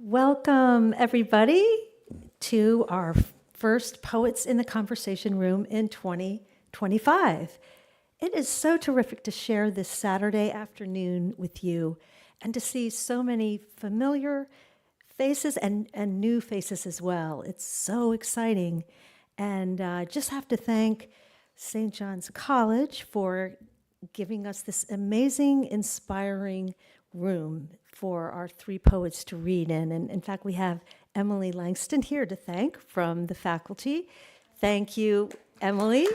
Welcome, everybody, to our first Poets in the Conversation Room in 2025. It is so terrific to share this Saturday afternoon with you and to see so many familiar faces and new faces as well. It's so exciting. And just have to thank St. John's College for giving us this amazing, inspiring room for our three poets to read in. And in fact, we have Emily Langston here to thank from the faculty. Thank you, Emily.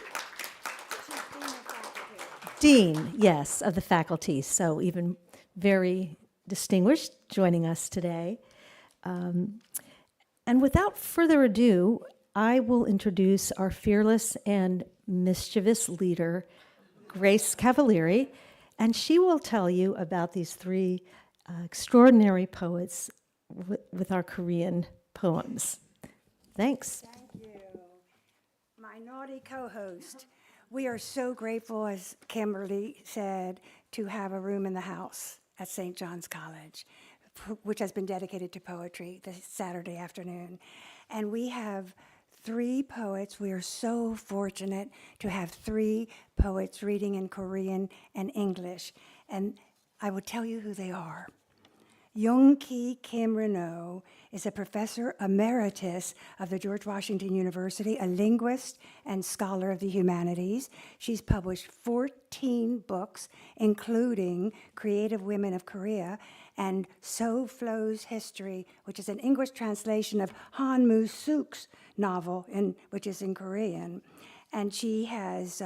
Dean, yes, of the faculty. So even very distinguished joining us today. And without further ado, I will introduce our fearless and mischievous leader, Grace Cavalieri, and she will tell you about these three extraordinary poets with our Korean poems. Thanks. Thank you. My naughty co-host. We are so grateful, as Kimberly said, to have a room in the house at St. John's College, which has been dedicated to poetry this Saturday afternoon. And we have three poets. We are so fortunate to have three poets reading in Korean and English. And I will tell you who they are. Young-ki Kim Renaud is a professor emeritus of the George Washington University, a linguist and scholar of the humanities. She's published 14 books, including Creative Women of Korea and So Flows History, which is an English translation of Han Moo-suk's novel, which is in Korean. And she has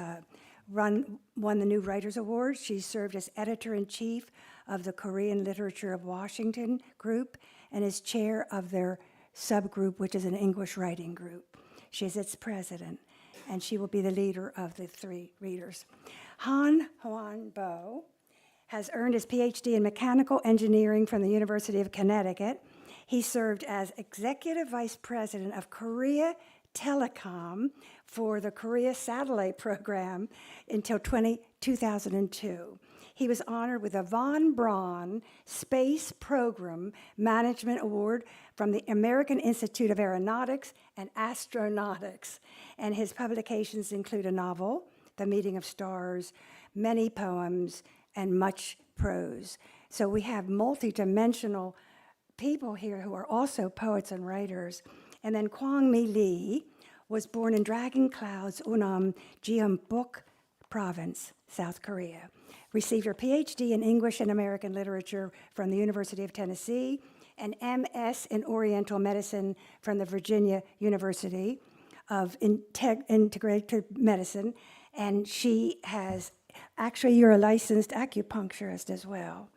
won the New Writers Award. She served as editor-in-chief of the Korean Literature of Washington group and is chair of their subgroup, which is an English writing group. She is its president, and she will be the leader of the three readers. Han Hwan Bo has earned his PhD in mechanical engineering from the University of Connecticut. He served as executive vice president of Korea Telecom for the Korea Satellite Program until 2002. He was honored with a Von Braun Space Program Management Award from the American Institute of Aeronautics and Astronautics. And his publications include a novel, The Meeting of Stars, many poems, and much prose. So we have multidimensional people here who are also poets and writers. And then Kwang Mi Lee was born in Dragon Clouds, Unam, Gyeongbuk Province, South Korea. Received her PhD in English and American Literature from the University of Tennessee, an MS in Oriental Medicine from the Virginia University of Integrative Medicine, and she has, actually you're a licensed acupuncturist as well.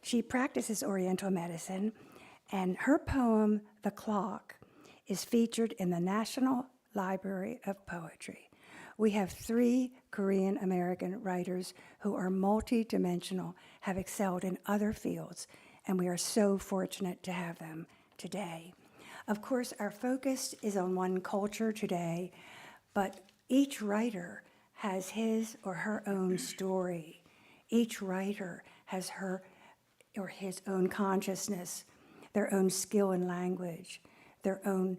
She practices Oriental medicine, and her poem, The Clock, is featured in the National Library of Poetry. We have three Korean American writers who are multidimensional, have excelled in other fields, and we are so fortunate to have them today. Of course, our focus is on one culture today, but each writer has his or her own story. Each writer has her or his own consciousness, their own skill in language, their own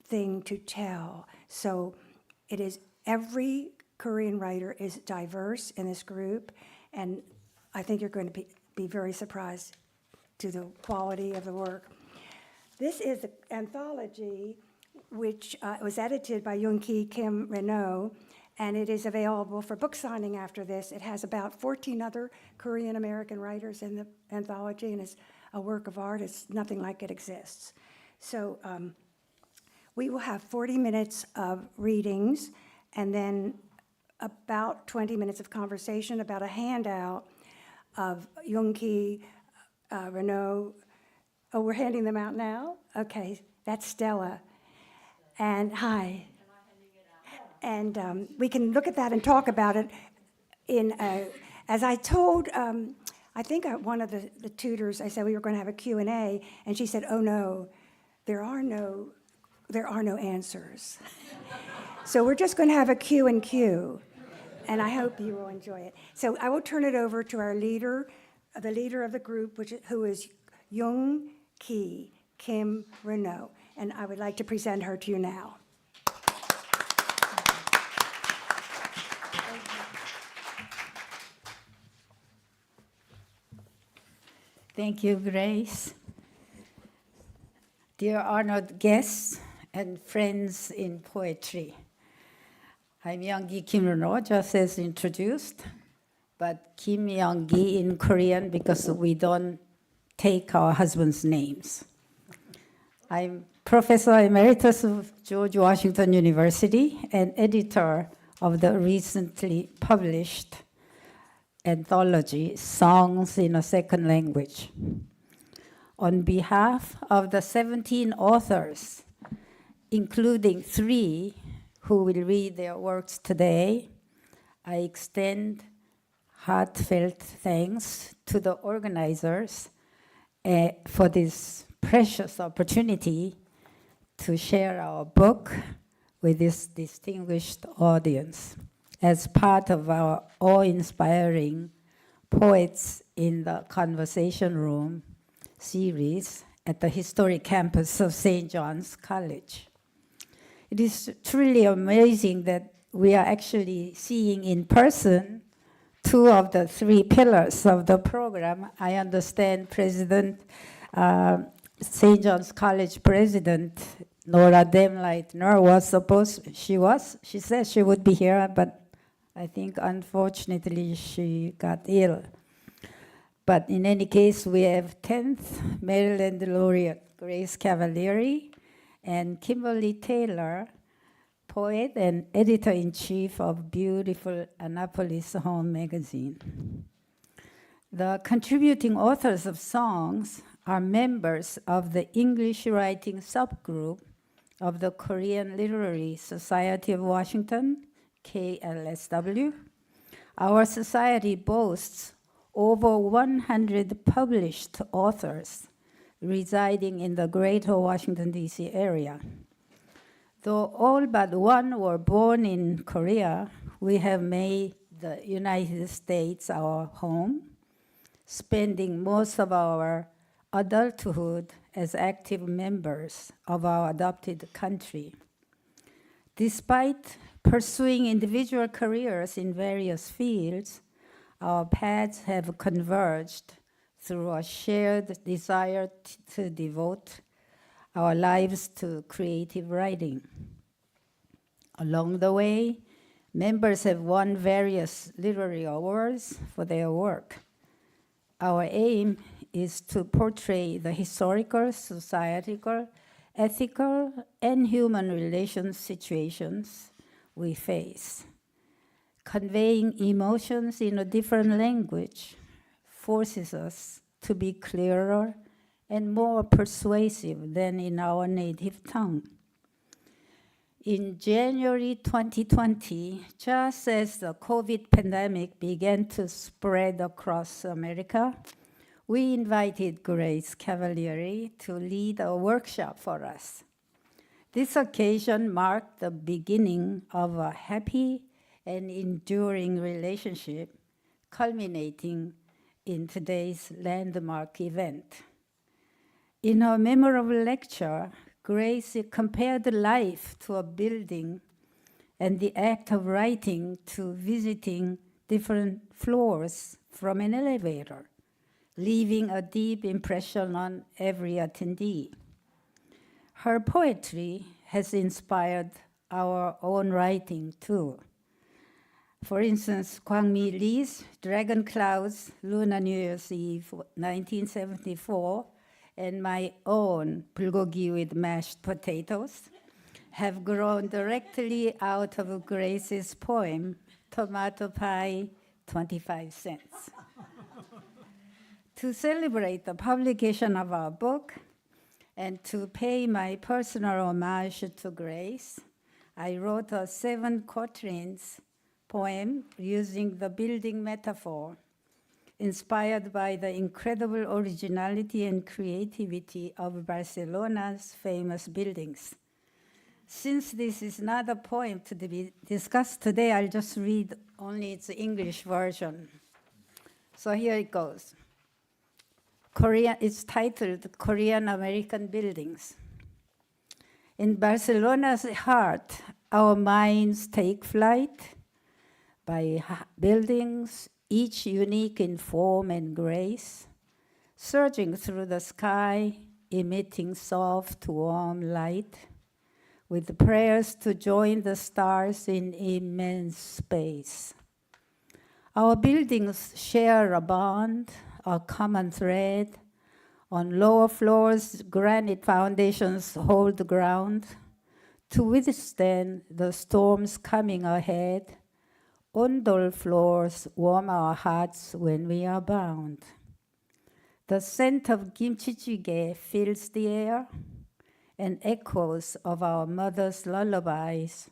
thing to tell. So it is every Korean writer is diverse in this group, and I think you're going to be very surprised to the quality of the work. This is an anthology which was edited by Young-ki Kim Renaud, and it is available for book signing after this. It has about 14 other Korean American writers in the anthology, and it's a work of art. It's nothing like it exists. So we will have 40 minutes of readings, and then about 20 minutes of conversation about a handout of Young-ki Renaud. Oh, we're handing them out now? Okay, that's Stella. And hi. And we can look at that and talk about it. As I told, I think one of the tutors, I said we were going to have a Q&A, and she said, oh no, there are no answers. So we're just going to have a Q&Q, and I hope you will enjoy it. So I will turn it over to our leader, the leader of the group, who is Young-ki Kim Renault. And I would like to present her to you now. Thank you, Grace. Dear honored guests and friends in poetry, I'm Youngi Kim Renault, just as introduced, but Kim Youngi in Korean because we don't take our husbands' names. I'm Professor Emeritus of George Washington University and editor of the recently published anthology, Songs in a Second Language. On behalf of the 17 authors, including 3 who will read their works today, I extend heartfelt thanks to the organizers for this precious opportunity to share our book with this distinguished audience as part of our awe-inspiring Poets in the Conversation Room series at the historic campus of St. John's College. It is truly amazing that we are actually seeing in person 2 of the 3 pillars of the program. I understand St. John's College President Nora Demleitner she said she would be here, but I think unfortunately she got ill. But in any case, we have 10th Maryland laureate Grace Cavalieri and Kimberly Taylor, poet and editor-in-chief of beautiful Annapolis Home magazine. The contributing authors of songs are members of the English writing subgroup of the Korean Literary Society of Washington, KLSW. Our society boasts over 100 published authors residing in the greater Washington, D.C. area. Though all but 1 were born in Korea, we have made the United States our home, spending most of our adulthood as active members of our adopted country. Despite pursuing individual careers in various fields, our paths have converged through a shared desire to devote our lives to creative writing. Along the way, members have won various literary awards for their work. Our aim is to portray the historical, societal, ethical, and human relations situations we face. Conveying emotions in a different language forces us to be clearer and more persuasive than in our native tongue. In January 2020, just as the COVID pandemic began to spread across America, we invited Grace Cavalieri to lead a workshop for us. This occasion marked the beginning of a happy and enduring relationship, culminating in today's landmark event. In her memorable lecture, Grace compared life to a building and the act of writing to visiting different floors from an elevator, leaving a deep impression on every attendee. Her poetry has inspired our own writing too. For instance, Kwang Mi Lee's Dragon Clouds, Lunar New Year's Eve, 1974, and my own bulgogi with mashed potatoes have grown directly out of Grace's poem, Tomato Pie, 25 cents. To celebrate the publication of our book and to pay my personal homage to Grace, I wrote a 7 quatrains poem using the building metaphor, inspired by the incredible originality and creativity of Barcelona's famous buildings. Since this is not a poem to be discussed today, I'll just read only its English version. So here it goes. It's titled Korean American Buildings. In Barcelona's heart, our minds take flight by buildings, each unique in form and grace, surging through the sky, emitting soft, warm light, with prayers to join the stars in immense space. Our buildings share a bond, a common thread. On lower floors, granite foundations hold the ground to withstand the storms coming ahead. Ondol floors warm our hearts when we are bound. The scent of kimchi jjigae fills the air, and echoes of our mother's lullabies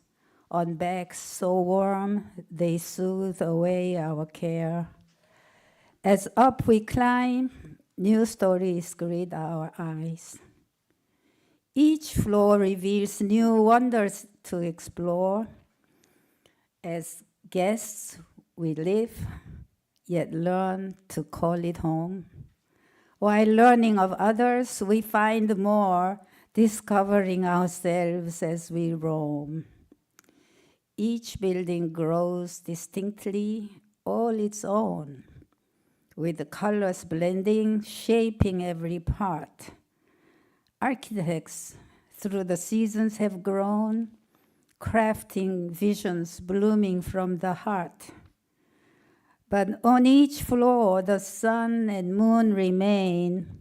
on backs so warm they soothe away our care. As up we climb, new stories greet our eyes. Each floor reveals new wonders to explore. As guests, we live, yet learn to call it home. While learning of others, we find more, discovering ourselves as we roam. Each building grows distinctly, all its own, with the colors blending, shaping every part. Architects, through the seasons, have grown, crafting visions blooming from the heart. But on each floor, the sun and moon remain,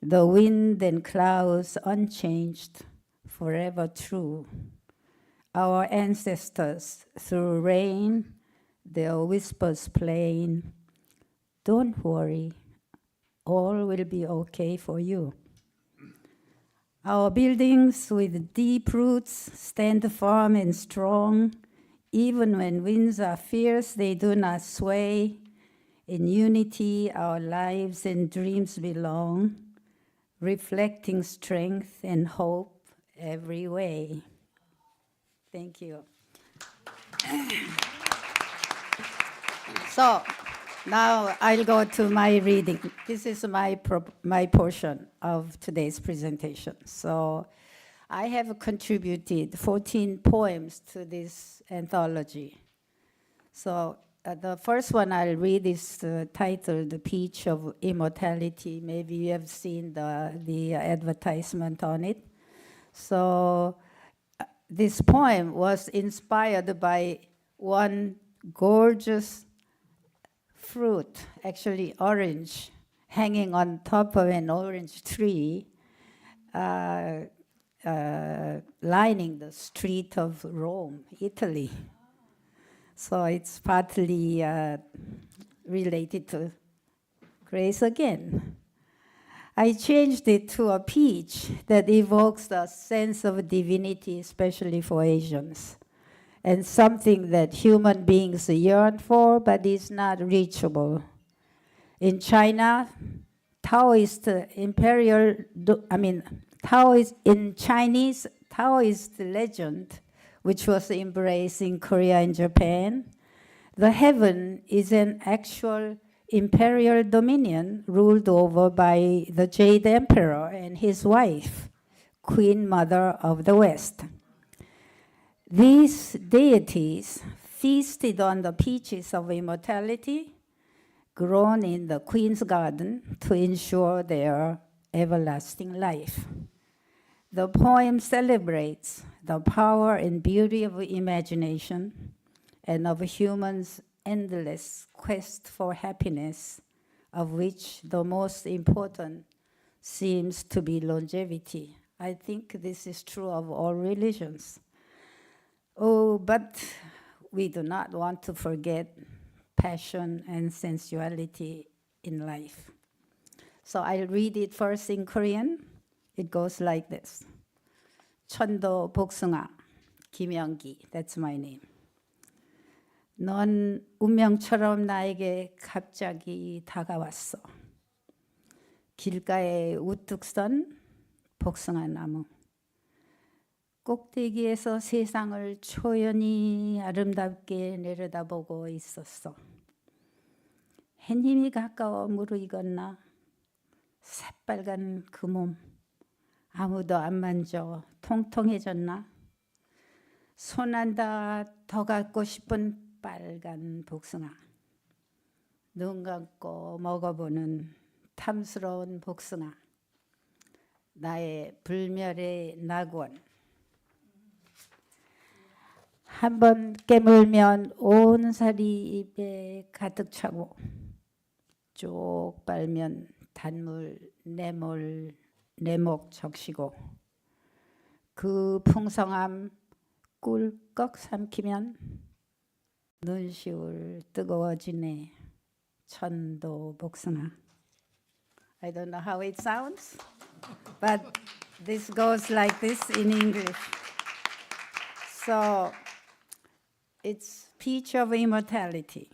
the wind and clouds unchanged, forever true. Our ancestors, through rain, their whispers plain, don't worry, all will be okay for you. Our buildings with deep roots stand firm and strong. Even when winds are fierce, they do not sway. In unity, our lives and dreams belong, reflecting strength and hope every way. Thank you. So now I'll go to my reading. This is my portion of today's presentation. So I have contributed 14 poems to this anthology. So the first one I'll read is titled The Peach of Immortality. Maybe you have seen the advertisement on it. So this poem was inspired by one gorgeous fruit, actually orange, hanging on top of an orange tree, lining the street of Rome, Italy. So it's partly related to Grace Again. I changed it to a peach that evokes a sense of divinity, especially for Asians, and something that human beings yearn for but is not reachable. In China, Taoist in Chinese, Taoist legend, which was embraced in Korea and Japan, the heaven is an actual imperial dominion ruled over by the Jade Emperor and his wife, Queen Mother of the West. These deities feasted on the peaches of immortality grown in the Queen's garden to ensure their everlasting life. The poem celebrates the power and beauty of imagination and of humans' endless quest for happiness, of which the most important seems to be longevity. I think this is true of all religions. Oh, but we do not want to forget passion and sensuality in life. So I'll read it first in Korean. It goes like this. 천도 복숭아, 김영기, that's my name. 넌 운명처럼 나에게 갑자기 다가왔어. 길가에 우뚝 선 복숭아 나무. 꼭대기에서 세상을 초연히 아름답게 내려다보고 있었어. 햇님이 가까워 무르익었나? 새빨간 그 몸 아무도 안 만져 통통해졌나? 손 한 다 더 갖고 싶은 빨간 복숭아. 눈 감고 먹어보는 탐스러운 복숭아. 나의 불멸의 낙원. 한번 깨물면 온 살이 입에 가득 차고 쭉 빨면 단물 내목 적시고 그 풍성함 꿀꺽 삼키면 눈시울 뜨거워지네 천도 복숭아. I don't know how it sounds, but this goes like this in English. So it's Peach of Immortality,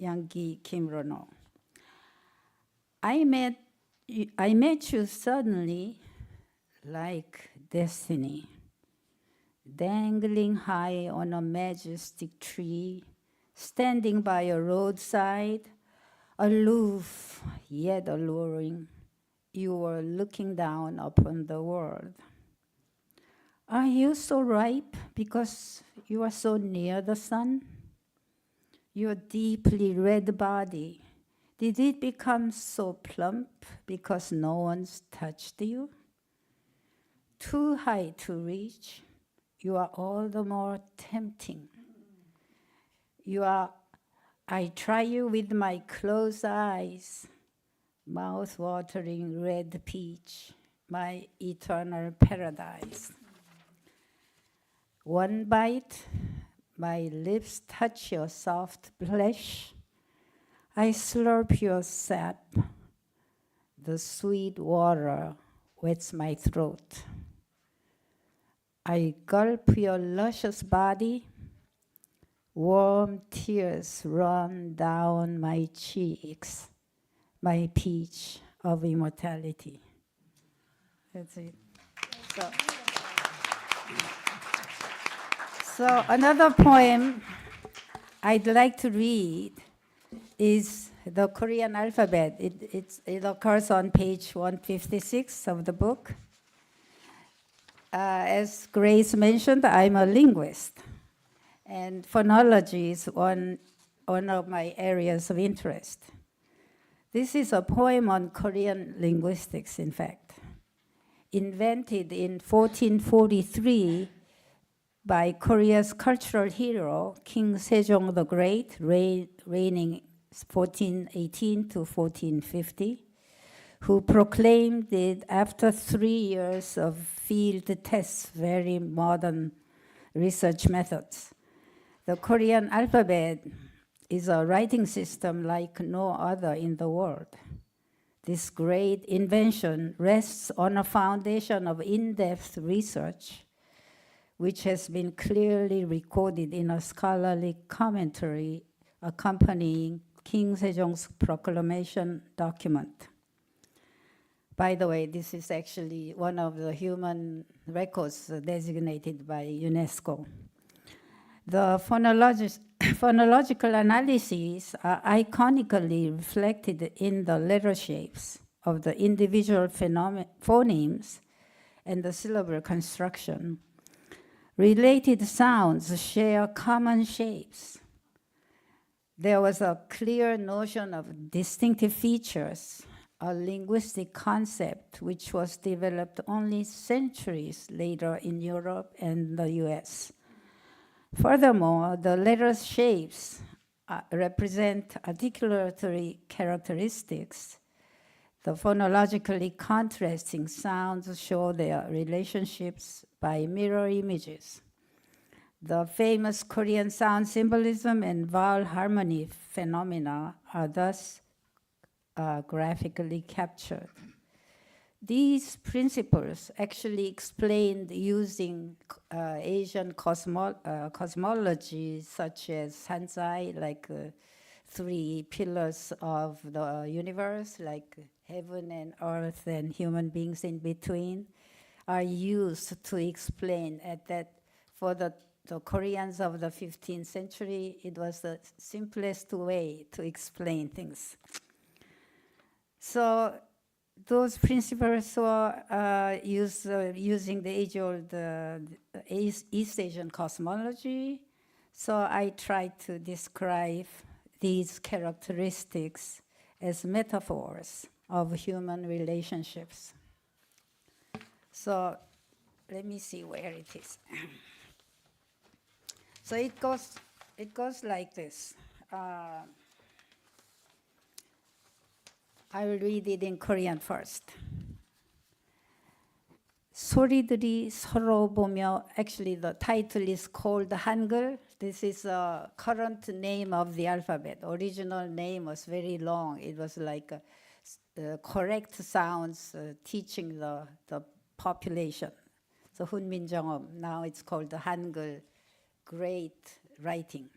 Yangi Kim Rono. I met you suddenly like destiny, dangling high on a majestic tree, standing by a roadside, aloof yet alluring. You were looking down upon the world. Are you so ripe because you are so near the sun? Your deeply red body, did it become so plump because no one's touched you? Too high to reach, you are all the more tempting. I try you with my closed eyes, mouth-watering red peach, my eternal paradise. One bite, my lips touch your soft flesh. I slurp your sap. The sweet water wets my throat. I gulp your luscious body. Warm tears run down my cheeks. My peach of immortality. That's it. So another poem I'd like to read is the Korean alphabet. It occurs on page 156 of the book. As Grace mentioned, I'm a linguist, and phonology is one of my areas of interest. This is a poem on Korean linguistics, in fact, invented in 1443 by Korea's cultural hero, King Sejong the Great, reigning 1418 to 1450, who proclaimed it after 3 years of field tests, very modern research methods. The Korean alphabet is a writing system like no other in the world. This great invention rests on a foundation of in-depth research, which has been clearly recorded in a scholarly commentary accompanying King Sejong's proclamation document. By the way, this is actually one of the human records designated by UNESCO. The phonological analyses are iconically reflected in the letter shapes of the individual phonemes and the syllable construction. Related sounds share common shapes. There was a clear notion of distinctive features, a linguistic concept which was developed only centuries later in Europe and the US. Furthermore, the letter shapes represent articulatory characteristics. The phonologically contrasting sounds show their relationships by mirror images. The famous Korean sound symbolism and vowel harmony phenomena are thus graphically captured. These principles actually explained using Asian cosmology such as Sanzai, like 3 pillars of the universe, like heaven and earth and human beings in between, are used to explain for the Koreans of the 15th century, it was the simplest way to explain things. So those principles were using the age-old East Asian cosmology. So I tried to describe these characteristics as metaphors of human relationships. So let me see where it is. So it goes like this. I will read it in Korean first. 소리들이 서로 보며, actually the title is called Hangul. This is a current name of the alphabet. Original name was very long. It was like correct sounds teaching the population. So 훈민정음, now it's called the Hangul, great writing.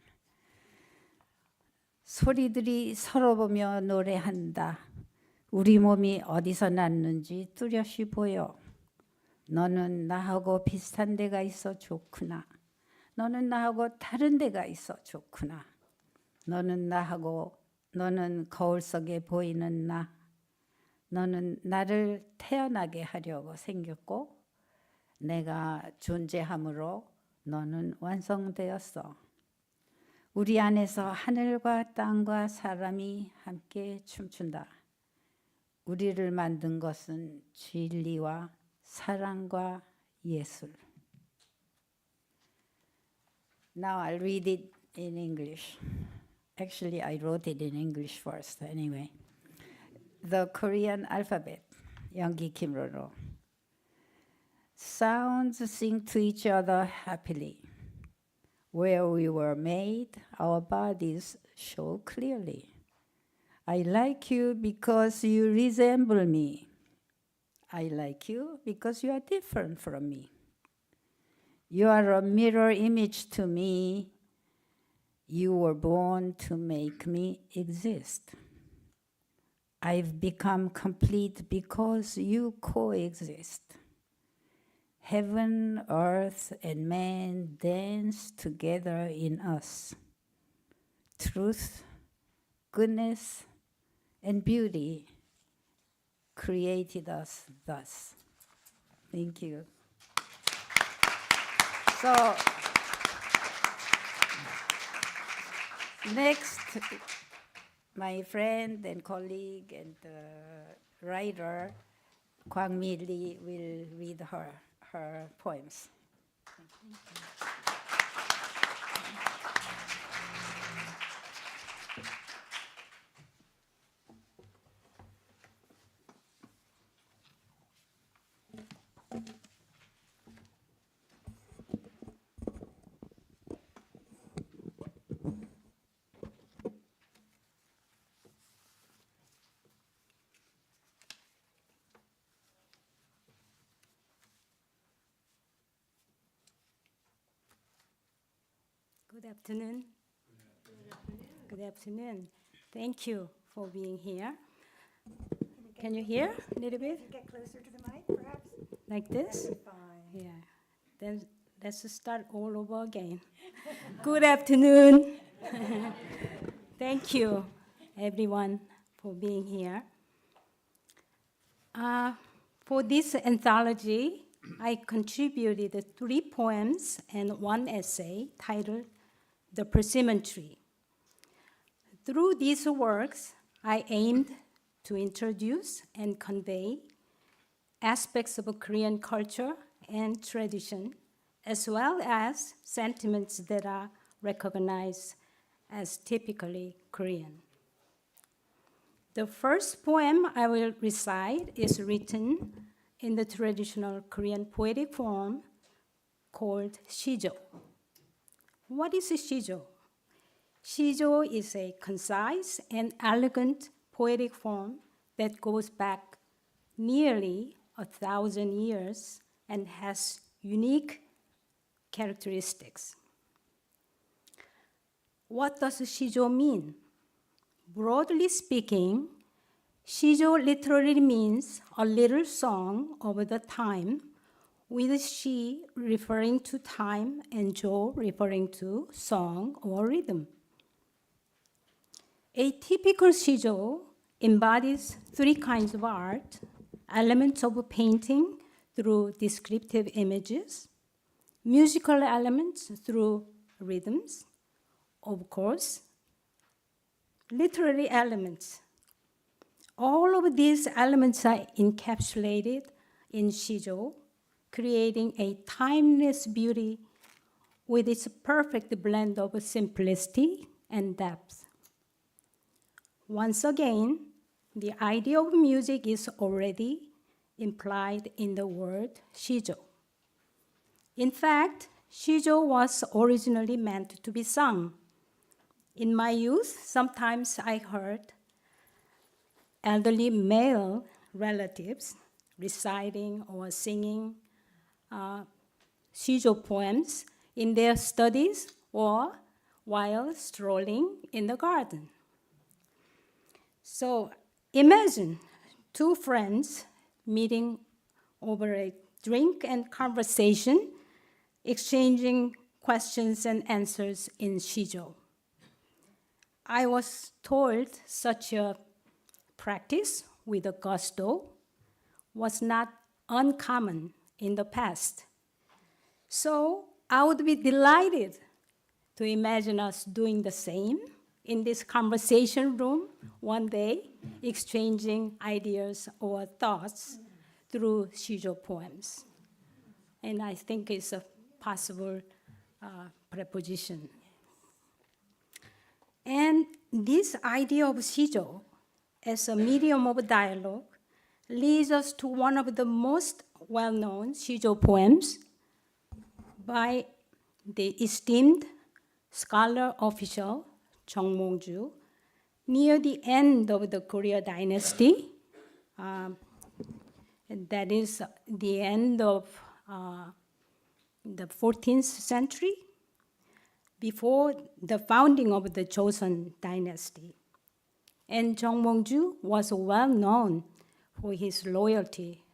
소리들이 서로 보며 노래한다. 우리 몸이 어디서 났는지 뚜렷이 보여. 너는 나하고 비슷한 데가 있어 좋구나. 너는 나하고 다른 데가 있어 좋구나. 너는 거울 속에 보이는 나. 너는 나를 태어나게 하려고 생겼고 내가 존재함으로 너는 완성되었어. 우리 안에서 하늘과 땅과 사람이 함께 춤춘다. 우리를 만든 것은 진리와 사랑과 예술. Now I'll read it in English. Actually, I wrote it in English first, anyway. The Korean alphabet, Youngi Kimroro. Sounds sing to each other happily. Where we were made, our bodies show clearly. I like you because you resemble me. I like you because you are different from me. You are a mirror image to me. You were born to make me exist. I've become complete because you coexist. Heaven, earth, and man dance together in us. Truth, goodness, and beauty created us thus. Thank you. So, next, my friend and colleague and writer, Kwang Mi Lee, will read her poems. Good afternoon. Good afternoon. Thank you for being here. Can you hear a little bit? Get closer to the mic, perhaps? Like this? Fine. Yeah. Then let's start all over again. Good afternoon. Thank you, everyone, for being here. For this anthology, I contributed 3 poems and 1 essay titled The Persimmon Tree. Through these works, I aimed to introduce and convey aspects of Korean culture and tradition, as well as sentiments that are recognized as typically Korean. The first poem I will recite is written in the traditional Korean poetic form called shijo. What is shijo? Shijo is a concise and elegant poetic form that goes back nearly 1,000 years and has unique characteristics. What does shijo mean? Broadly speaking, shijo literally means a little song over the time, with shi referring to time and jo referring to song or rhythm. A typical shijo embodies 3 kinds of art: elements of painting through descriptive images, musical elements through rhythms, of course, literary elements. All of these elements are encapsulated in shijo, creating a timeless beauty with its perfect blend of simplicity and depth. Once again, the idea of music is already implied in the word shijo. In fact, shijo was originally meant to be sung. In my youth, sometimes I heard elderly male relatives reciting or singing shijo poems in their studies or while strolling in the garden. So imagine two friends meeting over a drink and conversation, exchanging questions and answers in shijo. I was told such a practice with a gusto was not uncommon in the past. So I would be delighted to imagine us doing the same in this conversation room one day, exchanging ideas or thoughts through shijo poems. And I think it's a possible proposition. And this idea of shijo as a medium of dialogue leads us to one of the most well-known shijo poems by the esteemed scholar official Chung Mong-ju near the end of the Korea dynasty. And that is the end of the 14th century, before the founding of the Joseon dynasty. And Chung Mong-ju was well known for his loyalty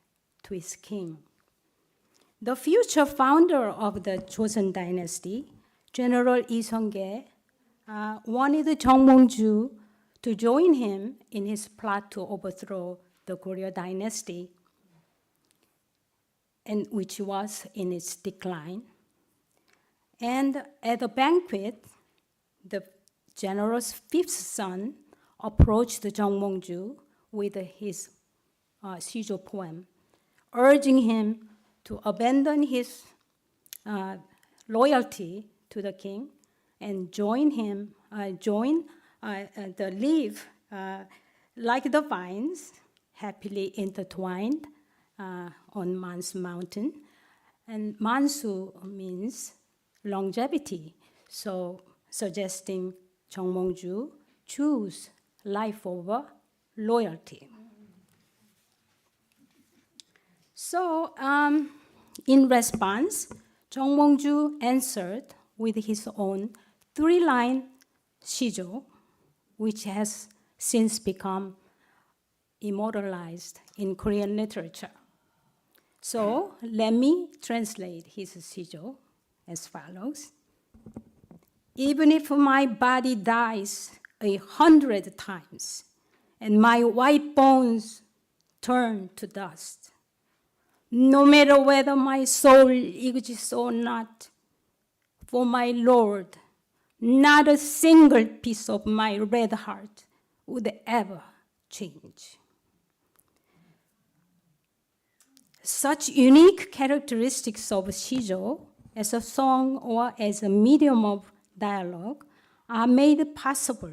to his king. The future founder of the Joseon dynasty, General Lee Seong-ge, wanted Chung Mong-ju to join him in his plot to overthrow the Goryeo dynasty, and which was in its decline. And at a banquet, the general's fifth son approached Chung Mong-ju with his shijo poem, urging him to abandon his loyalty to the king and live like the vines, happily intertwined on Mansu mountain. And Mansu means longevity, so suggesting Chung Mong-ju choose life over loyalty. So in response, Chung Mong-ju answered with his own three-line shijo, which has since become immortalized in Korean literature. So let me translate his shijo as follows. Even if my body dies 100 times and my white bones turn to dust, no matter whether my soul exists or not, for my Lord, not a single piece of my red heart would ever change. Such unique characteristics of shijo as a song or as a medium of dialogue are made possible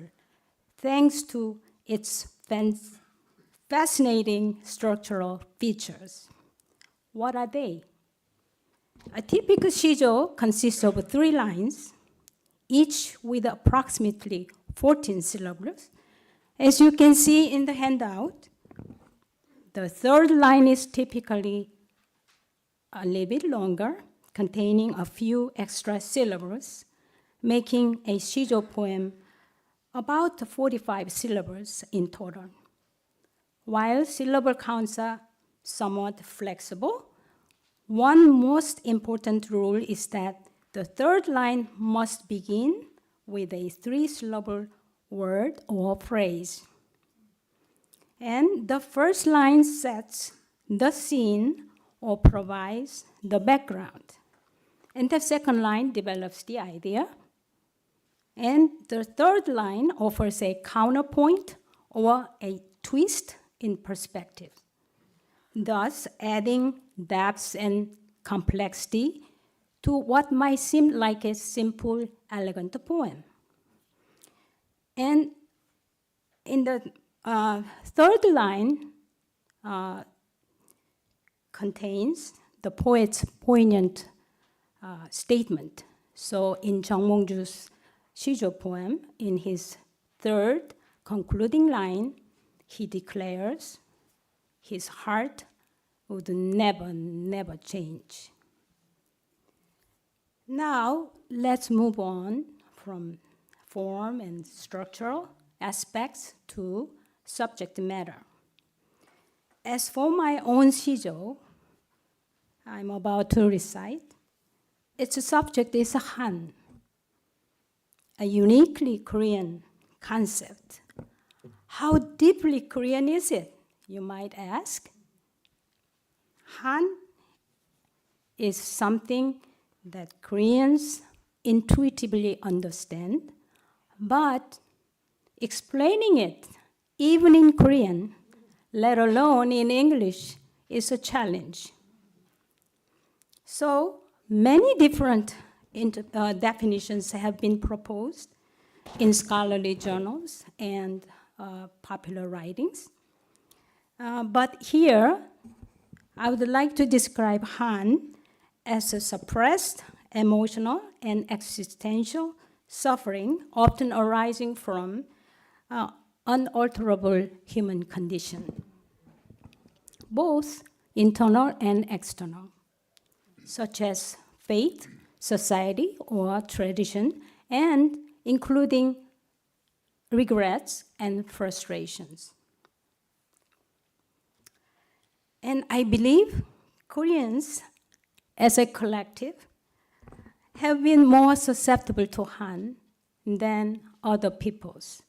thanks to its fascinating structural features. What are they? A typical shijo consists of 3 lines, each with approximately 14 syllables. As you can see in the handout, the third line is typically a little bit longer, containing a few extra syllables, making a shijo poem about 45 syllables in total. While syllable counts are somewhat flexible, one most important rule is that the third line must begin with a 3-syllable word or phrase. And the first line sets the scene or provides the background. And the second line develops the idea. And the third line offers a counterpoint or a twist in perspective, thus adding depth and complexity to what might seem like a simple, elegant poem. And in the third line contains the poet's poignant statement. So in Jung Mong-ju's Shijo poem, in his third concluding line, he declares his heart would never, never change. Now, let's move on from form and structural aspects to subject matter. As for my own Shijo, I'm about to recite, its subject is Han, a uniquely Korean concept. How deeply Korean is it, you might ask? Han is something that Koreans intuitively understand, but explaining it, even in Korean, let alone in English, is a challenge. So many different definitions have been proposed in scholarly journals and popular writings. But here, I would like to describe Han as a suppressed emotional and existential suffering, often arising from unalterable human condition, both internal and external, such as faith, society, or tradition, and including regrets and frustrations. And I believe Koreans, as a collective, have been more susceptible to Han than other peoples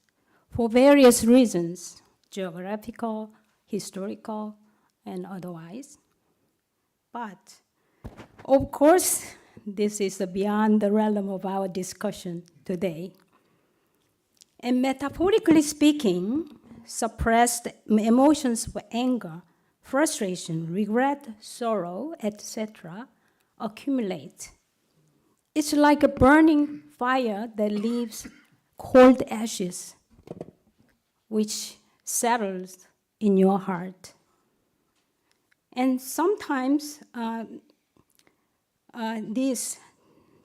for various reasons, geographical, historical, and otherwise. But, of course, this is beyond the realm of our discussion today. And metaphorically speaking, suppressed emotions of anger, frustration, regret, sorrow, etc. accumulate. It's like a burning fire that leaves cold ashes, which settles in your heart. And sometimes these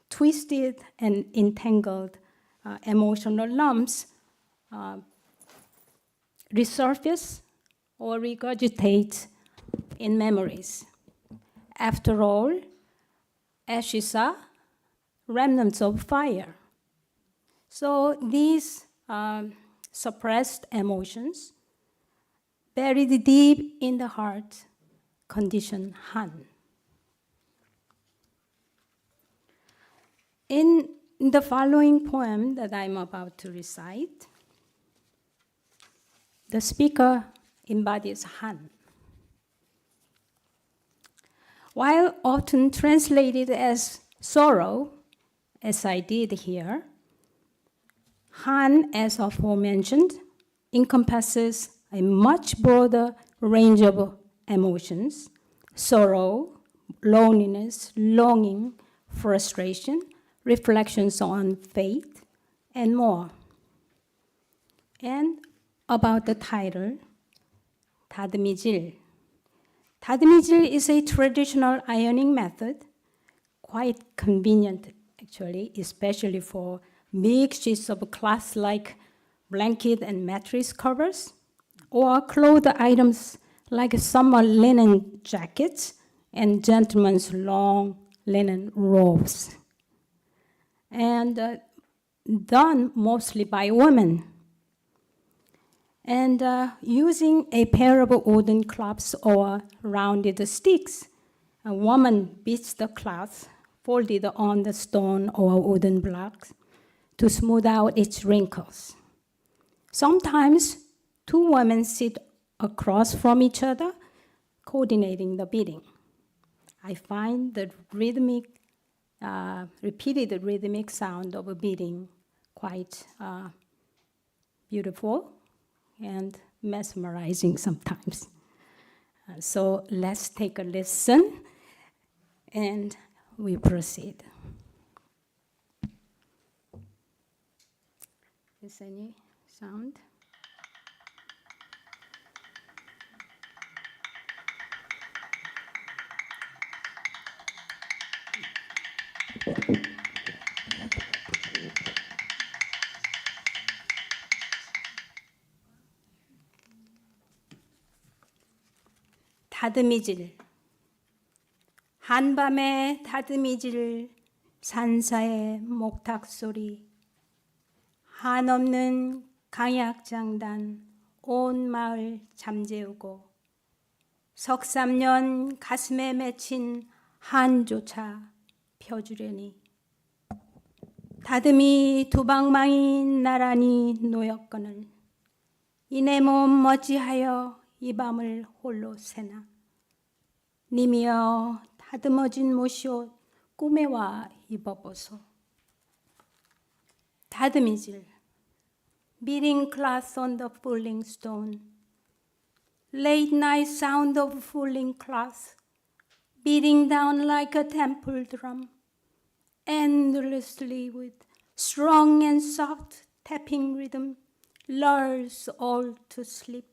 twisted and entangled emotional lumps resurface or regurgitate in memories. After all, ashes are remnants of fire. So these suppressed emotions, buried deep in the heart, condition Han. In the following poem that I'm about to recite, the speaker embodies Han. While often translated as sorrow, as I did here, Han, as aforementioned, encompasses a much broader range of emotions: sorrow, loneliness, longing, frustration, reflections on faith, and more. And about the title, 다듬이질. 다듬이질 is a traditional ironing method, quite convenient actually, especially for big sheets of cloth like blanket and mattress covers, or cloth items like summer linen jackets and gentlemen's long linen robes. And done mostly by women. And using a pair of wooden clubs or rounded sticks, a woman beats the cloth folded on the stone or wooden blocks to smooth out its wrinkles. Sometimes two women sit across from each other, coordinating the beating. I find the repeated rhythmic sound of a beating quite beautiful and mesmerizing sometimes. So let's take a listen and we proceed. Is any sound? 다듬이질 한밤에 다듬이질 산사의 목탁 소리 한없는 강약장단 온 마을 잠재우고 석삼년 가슴에 맺힌 한조차 펴주려니 다듬이 두방망이 나란히 놓였거늘 이내 몸 어찌하여 이 밤을 홀로 새나 님이여 다듬어진 못이옷 꿈에 와 입어보소 다듬이질 beating cloth on the fulling stone late night sound of fulling cloth beating down like a temple drum endlessly with strong and soft tapping rhythm lulls all to sleep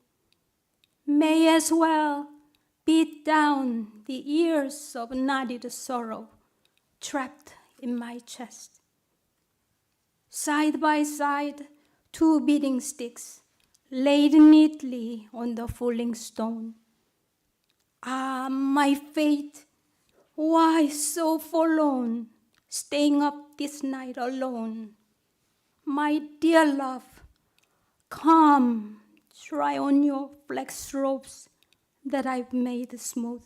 may as well beat down the ears of knotted sorrow trapped in my chest. Side by side, two beating sticks laid neatly on the falling stone. Ah, my fate, why so forlorn, staying up this night alone? My dear love, come, try on your flax robes that I've made smooth,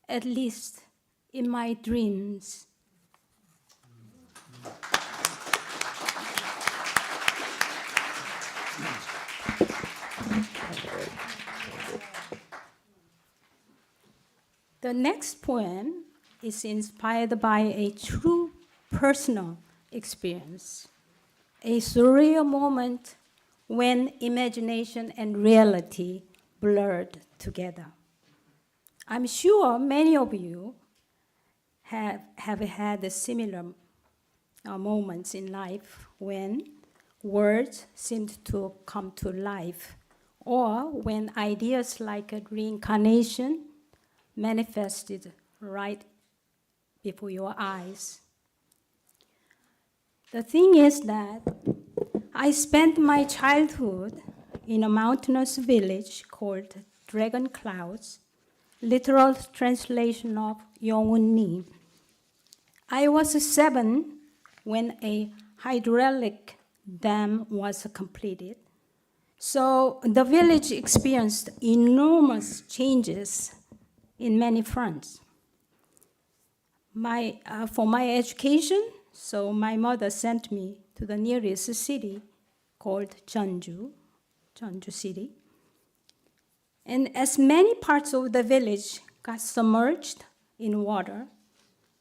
at least in my dreams. The next poem is inspired by a true personal experience, a surreal moment when imagination and reality blurred together. I'm sure many of you have had similar moments in life when words seemed to come to life, or when ideas like a reincarnation manifested right before your eyes. The thing is that I spent my childhood in a mountainous village called Dragon Clouds, literal translation of Yongunni. I was 7 when a hydraulic dam was completed. So the village experienced enormous changes in many fronts. For my education, so my mother sent me to the nearest city called Jeonju City. And as many parts of the village got submerged in water,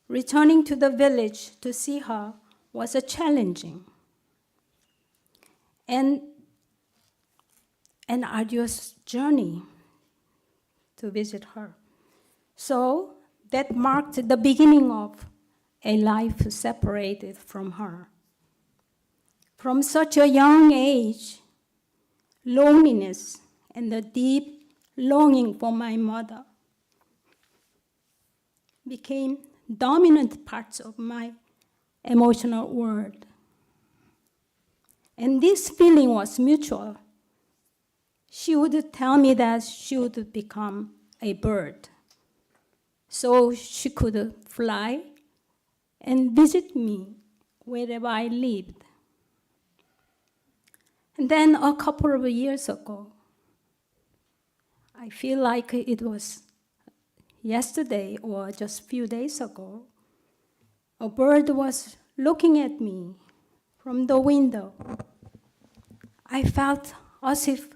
returning to the village to see her was a challenging and an arduous journey to visit her. So that marked the beginning of a life separated from her. From such a young age, loneliness and the deep longing for my mother became dominant parts of my emotional world. And this feeling was mutual. She would tell me that she would become a bird, so she could fly and visit me wherever I lived. And then a couple of years ago, I feel like it was yesterday or just a few days ago, a bird was looking at me from the window. I felt as if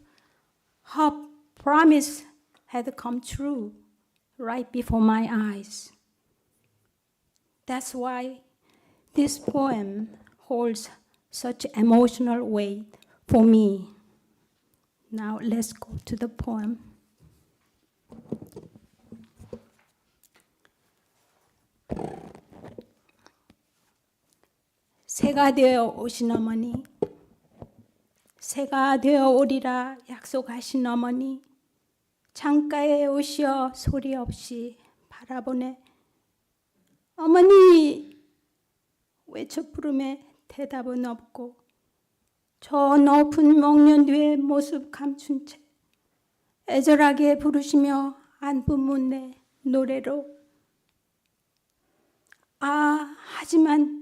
her promise had come true right before my eyes. That's why this poem holds such emotional weight for me. Now let's go to the poem. 새가 되어 오신 어머니, 새가 되어 오리라 약속하신 어머니, 창가에 오시어 소리 없이 바라보네. 어머니, 외쳐 부름에 대답은 없고 저 높은 목련 뒤에 모습 감춘 채 애절하게 부르시며 안부 묻네 노래로. 아, 하지만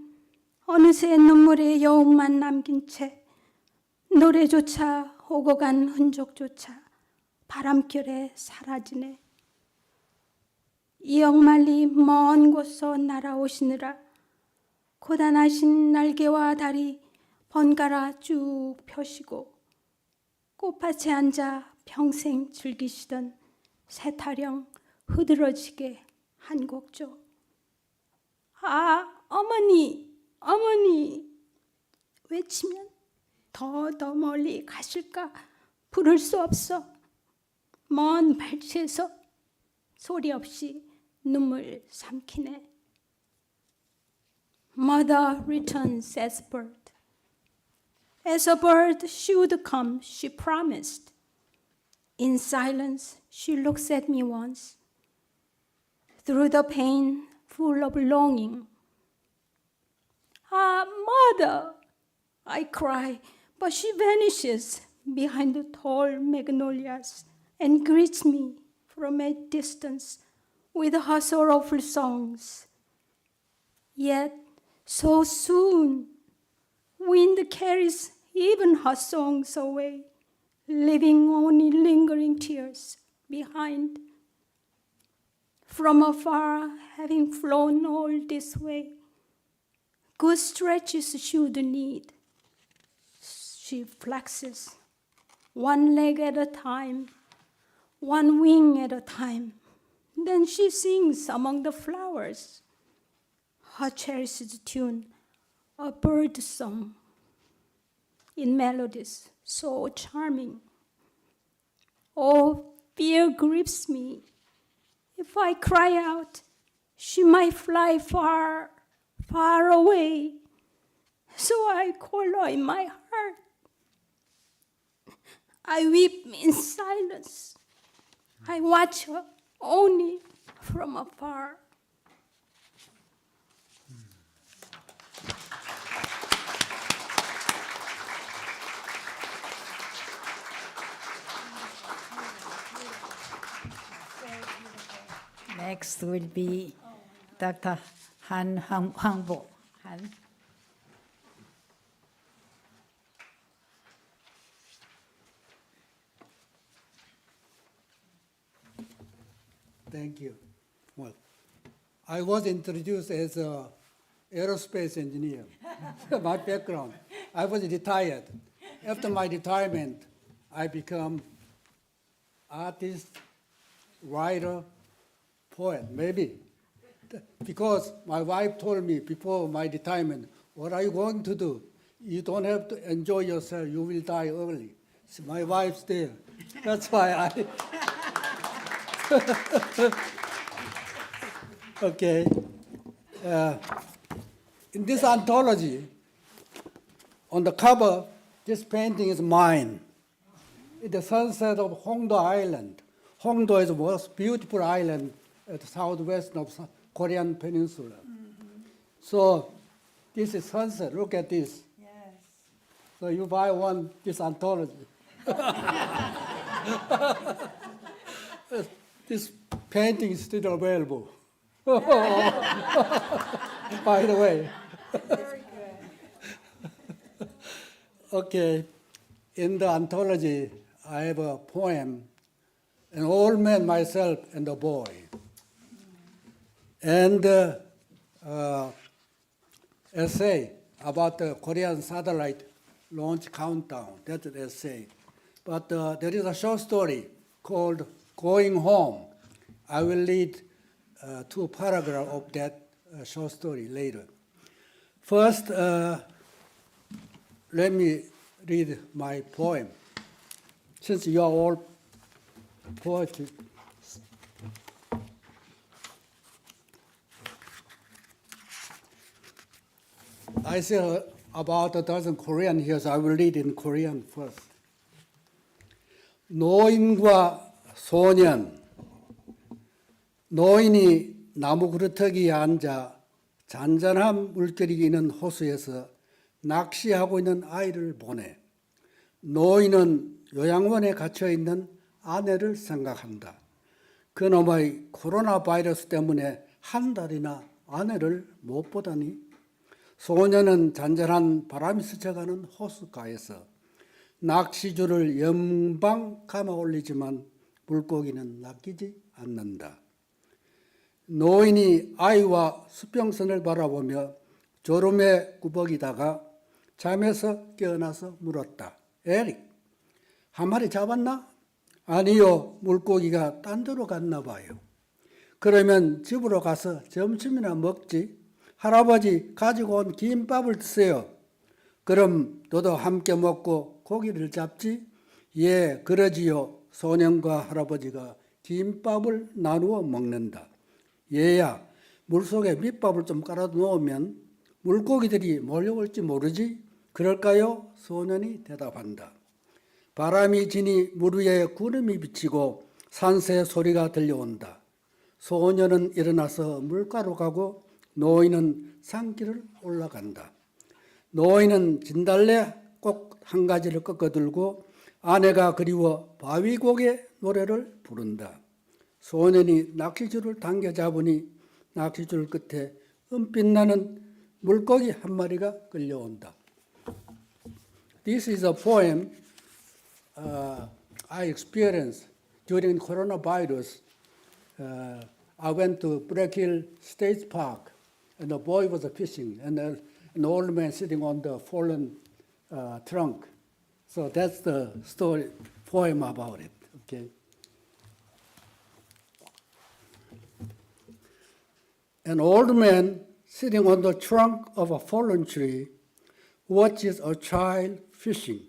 어느새 눈물의 여운만 남긴 채 노래조차 오고 간 흔적조차 바람결에 사라지네. 이역만리 먼 곳서 날아오시느라 고단하신 날개와 다리 번갈아 쭉 펴시고 꽃밭에 앉아 평생 즐기시던 새타령 흐드러지게 한 곡조. 아, 어머니, 어머니 외치면 더 멀리 가실까 부를 수 없어. 먼 발치에서 소리 없이 눈물 삼키네. Mother returns as a bird. As a bird she would come, she promised. In silence she looks at me once. Through the pain full of longing. Ah, mother, I cry, but she vanishes behind the tall magnolias and greets me from a distance with her sorrowful songs. Yet, so soon, wind carries even her songs away, leaving only lingering tears behind. From afar, having flown all this way, good stretches she would need. She flexes, one leg at a time, one wing at a time. Then she sings among the flowers, her cherished tune, a bird song, in melodies so charming. Oh, fear grips me. If I cry out, she might fly far, far away. So I call her in my heart. I weep in silence. I watch her only from afar. Next will be Dr. Han Hangbo. Han. Thank you. Well, I was introduced as an aerospace engineer. My background, I was retired. After my retirement, I become artist, writer, poet, maybe. Because my wife told me before my retirement, what are you going to do? You don't have to enjoy yourself, you will die early. So my wife's there. That's why I... Okay. In this anthology, on the cover, this painting is mine. It's the sunset of Hongdo Island. Hongdo is the most beautiful island at the southwest of Korean Peninsula. So this is sunset. Look at this. Yes. So you buy one, this anthology. This painting is still available. By the way. Very good. Okay. In the anthology, I have a poem, An Old Man, Myself, and a Boy. And essay about the Korean satellite launch countdown. That's an essay. But there is a short story called Going Home. I will read two paragraphs of that short story later. First, let me read my poem. Since you are all poetry, I say about a dozen Korean here, so I will read in Korean first. 노인과 소년. 노인이 나무 그루터기에 앉아 잔잔한 물결이 있는 호수에서 낚시하고 있는 아이를 보내. 노인은 요양원에 갇혀 있는 아내를 생각한다. 그놈의 코로나 바이러스 때문에 한 달이나 아내를 못 보다니. 소년은 잔잔한 바람이 스쳐가는 호숫가에서 낚시줄을 연방 감아 올리지만 물고기는 낚이지 않는다. 노인이 아이와 수평선을 바라보며 졸음에 꾸벅이다가 잠에서 깨어나서 물었다. 에릭, 한 마리 잡았나? 아니요, 물고기가 딴 데로 갔나 봐요. 그러면 집으로 가서 점심이나 먹지. 할아버지 가지고 온 김밥을 드세요. 그럼 너도 함께 먹고 고기를 잡지? 예, 그러지요. 소년과 할아버지가 김밥을 나누어 먹는다. 얘야, 물속에 밑밥을 좀 깔아 놓으면 물고기들이 몰려올지 모르지? 그럴까요? 소년이 대답한다. 바람이 지니 물 위에 구름이 비치고 산새 소리가 들려온다. 소년은 일어나서 물가로 가고 노인은 산길을 올라간다. 노인은 진달래 꼭 한 가지를 꺾어들고 아내가 그리워 바위고개 노래를 부른다. 소년이 낚시줄을 당겨 잡으니 낚시줄 끝에 은빛 나는 물고기 한 마리가 끌려온다. This is a poem I experienced during coronavirus. I went to Breckhill State Park, and the boy was fishing, and an old man sitting on the fallen trunk. So that's the story, poem about it. Okay. An old man sitting on the trunk of a fallen tree watches a child fishing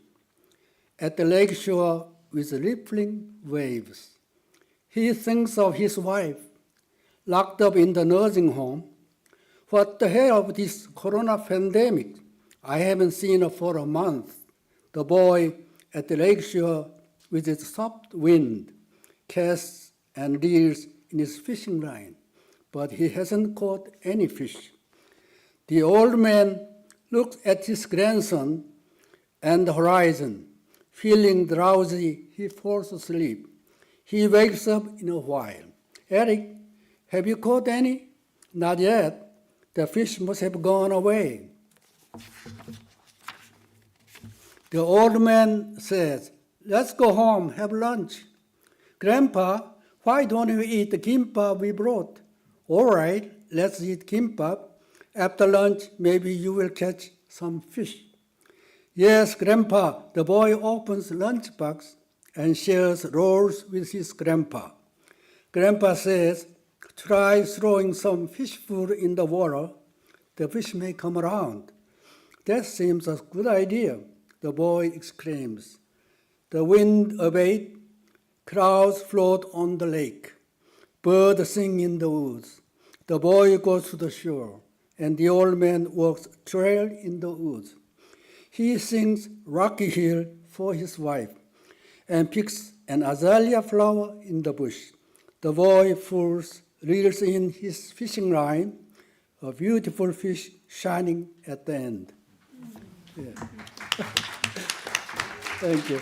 at the lake shore with rippling waves. He thinks of his wife locked up in the nursing home. What the hell of this corona pandemic? I haven't seen her for a month. The boy at the lake shore with its soft wind casts and reels in his fishing line, but he hasn't caught any fish. The old man looks at his grandson and the horizon. Feeling drowsy, he falls asleep. He wakes up in a while. Eric, have you caught any? Not yet. The fish must have gone away. The old man says, let's go home, have lunch. Grandpa, why don't we eat the kimbap we brought? All right, let's eat kimbap. After lunch, maybe you will catch some fish. Yes, Grandpa. The boy opens lunchbox and shares rolls with his grandpa. Grandpa says, try throwing some fish food in the water. The fish may come around. That seems a good idea, the boy exclaims. The wind abates, clouds float on the lake. Birds sing in the woods. The boy goes to the shore, and the old man walks trail in the woods. He sings Rocky Hill for his wife and picks an azalea flower in the bush. The boy reels in his fishing line, a beautiful fish shining at the end. Yeah. Thank you.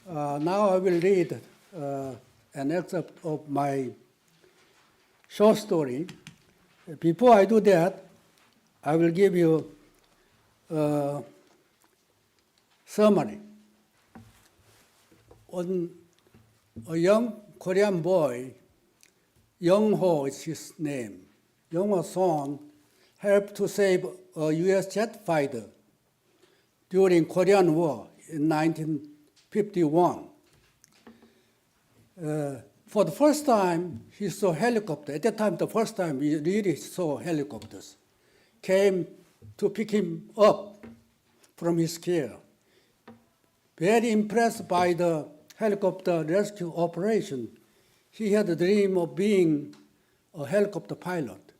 Now I will read an excerpt of my short story. Before I do that, I will give you a summary. On a young Korean boy, Young-ho is his name. Young-ho's son helped to save a U.S. jet fighter during Korean War in 1951. For the first time, he saw helicopter. At that time, the first time we really saw helicopters. Came to pick him up from his care. Very impressed by the helicopter rescue operation, he had a dream of being a helicopter pilot.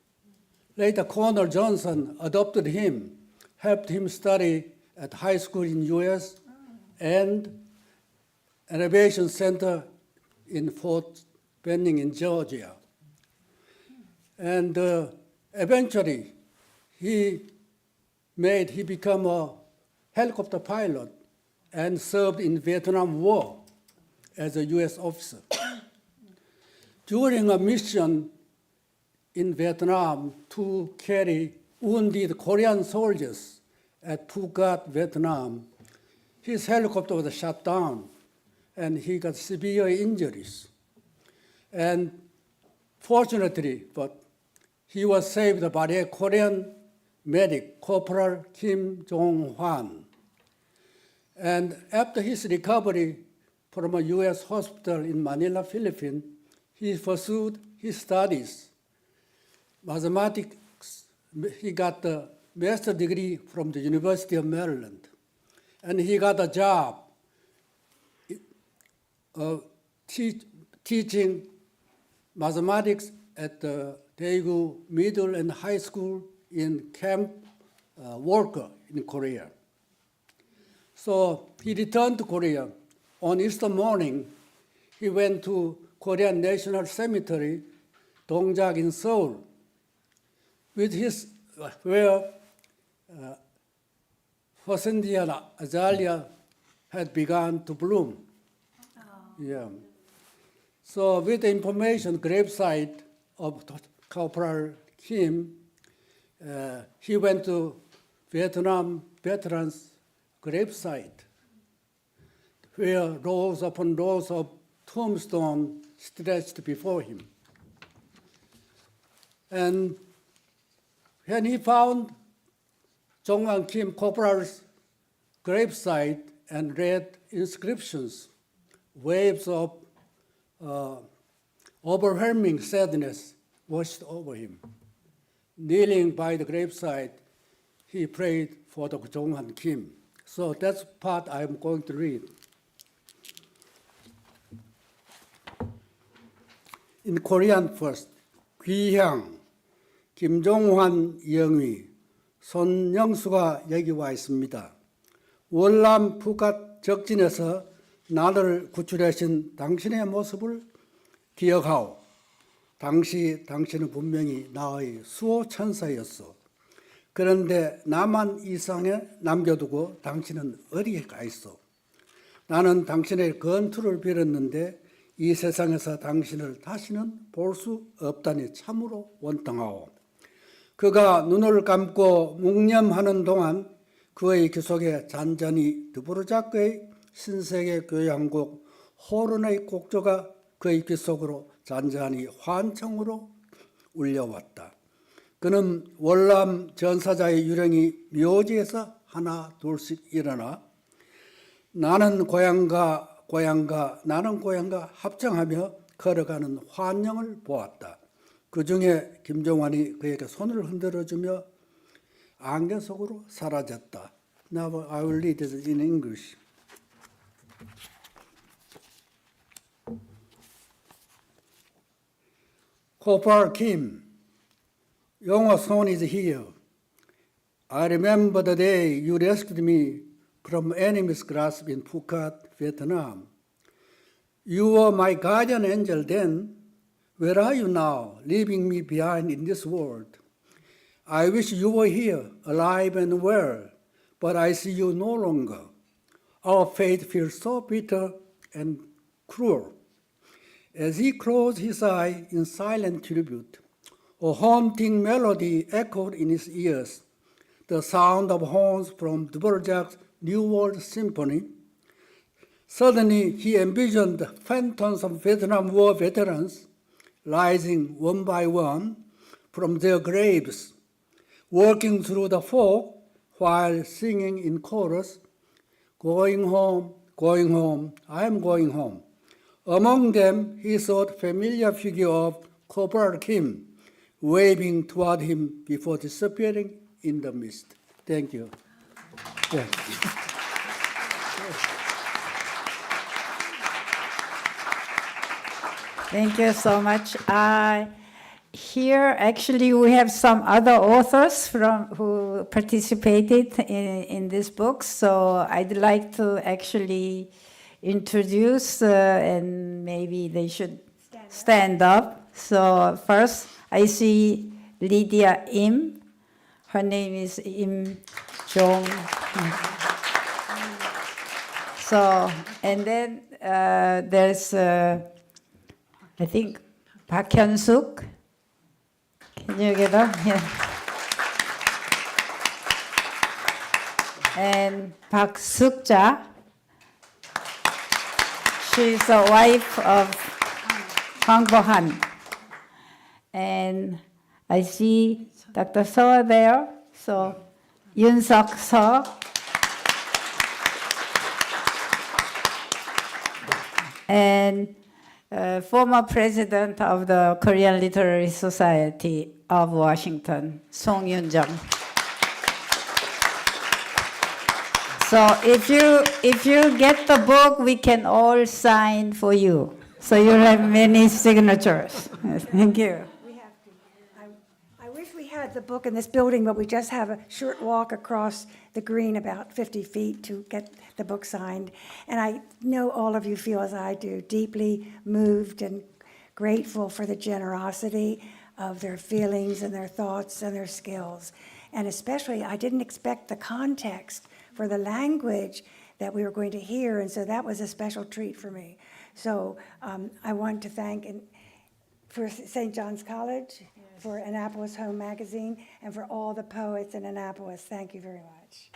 Later, Colonel Johnson adopted him, helped him study at high school in U.S. and an aviation center in Fort Benning in Georgia. And eventually, he became a helicopter pilot and served in Vietnam War as a U.S. officer. During a mission in Vietnam to carry wounded Korean soldiers at Phu Quoc, Vietnam, his helicopter was shot down and he got severe injuries. And fortunately, but he was saved by a Korean medic, Corporal Kim Jong-hwan. And after his recovery from a U.S. hospital in Manila, Philippines, he pursued his studies. Mathematics, he got a master's degree from the University of Maryland. And he got a job teaching mathematics at the Daegu Middle and High School in Camp Worker in Korea. So he returned to Korea. On Easter morning, he went to Korean National Cemetery, Dongjak in Seoul, where Hosendia azalea had begun to bloom. Oh. Yeah. So with the information gravesite of Corporal Kim, he went to Vietnam veterans' gravesite, where rows upon rows of tombstones stretched before him. And when he found Jong-han Kim Corporal's gravesite and read inscriptions, waves of overwhelming sadness washed over him. Kneeling by the gravesite, he prayed for the Jong-han Kim. So that's part I'm going to read. In Korean first, 귀향, 김종환 영위, 손영수가 여기 와 있습니다. 월남 푸갓 적진에서 나를 구출하신 당신의 모습을 기억하오. 당시 당신은 분명히 나의 수호천사였소. 그런데 나만 이 세상에 남겨두고 당신은 어디에 가 있어? 나는 당신의 건투를 빌었는데 이 세상에서 당신을 다시는 볼 수 없다니 참으로 원통하오. 그가 눈을 감고 묵념하는 동안 그의 귀 속에 잔잔히 드보르자크의 신세계 교향곡 호른의 곡조가 그의 귀 속으로 잔잔히 환청으로 울려왔다. 그는 월남 전사자의 유령이 묘지에서 하나 둘씩 일어나 나는 고향과 나는 고향과 합창하며 걸어가는 환영을 보았다. 그 중에 김종환이 그에게 손을 흔들어주며 안개 속으로 사라졌다. Now I will read this in English. Corporal Kim, your son is here. I remember the day you rescued me from enemy's grasp in Phu Quoc, Vietnam. You were my guardian angel then. Where are you now, leaving me behind in this world? I wish you were here, alive and well, but I see you no longer. Our fate feels so bitter and cruel. As he closed his eyes in silent tribute, a haunting melody echoed in his ears, the sound of horns from Dvorak's New World Symphony. Suddenly, he envisioned the phantoms of Vietnam War veterans rising one by one from their graves, walking through the fog while singing in chorus, going home, I'm going home. Among them, he saw the familiar figure of Corporal Kim, waving toward him before disappearing in the mist. Thank you. Yeah. Thank you so much. Here, actually, we have some other authors who participated in this book. So I'd like to actually introduce, and maybe they should stand up. So first, I see Lydia Im. Her name is Im Jong. So, and then there's, I think, Park Hyun-suk. Can you get up? Yeah. And Park Suk-ja. She's the wife of Hwang Bo-han. And I see Dr. Seo there. So, Yoon Suk-seo. And former president of the Korean Literary Society of Washington, Song Yun-jung. So if you get the book, we can all sign for you. So you'll have many signatures. Thank you. We have to. I wish we had the book in this building, but we just have a short walk across the green, about 50 feet, to get the book signed. And I know all of you feel as I do, deeply moved and grateful for the generosity of their feelings and their thoughts and their skills. And especially, I didn't expect the context for the language that we were going to hear, and so that was a special treat for me. So I want to thank for St. John's College, for Annapolis Home Magazine, and for all the poets in Annapolis. Thank you very much.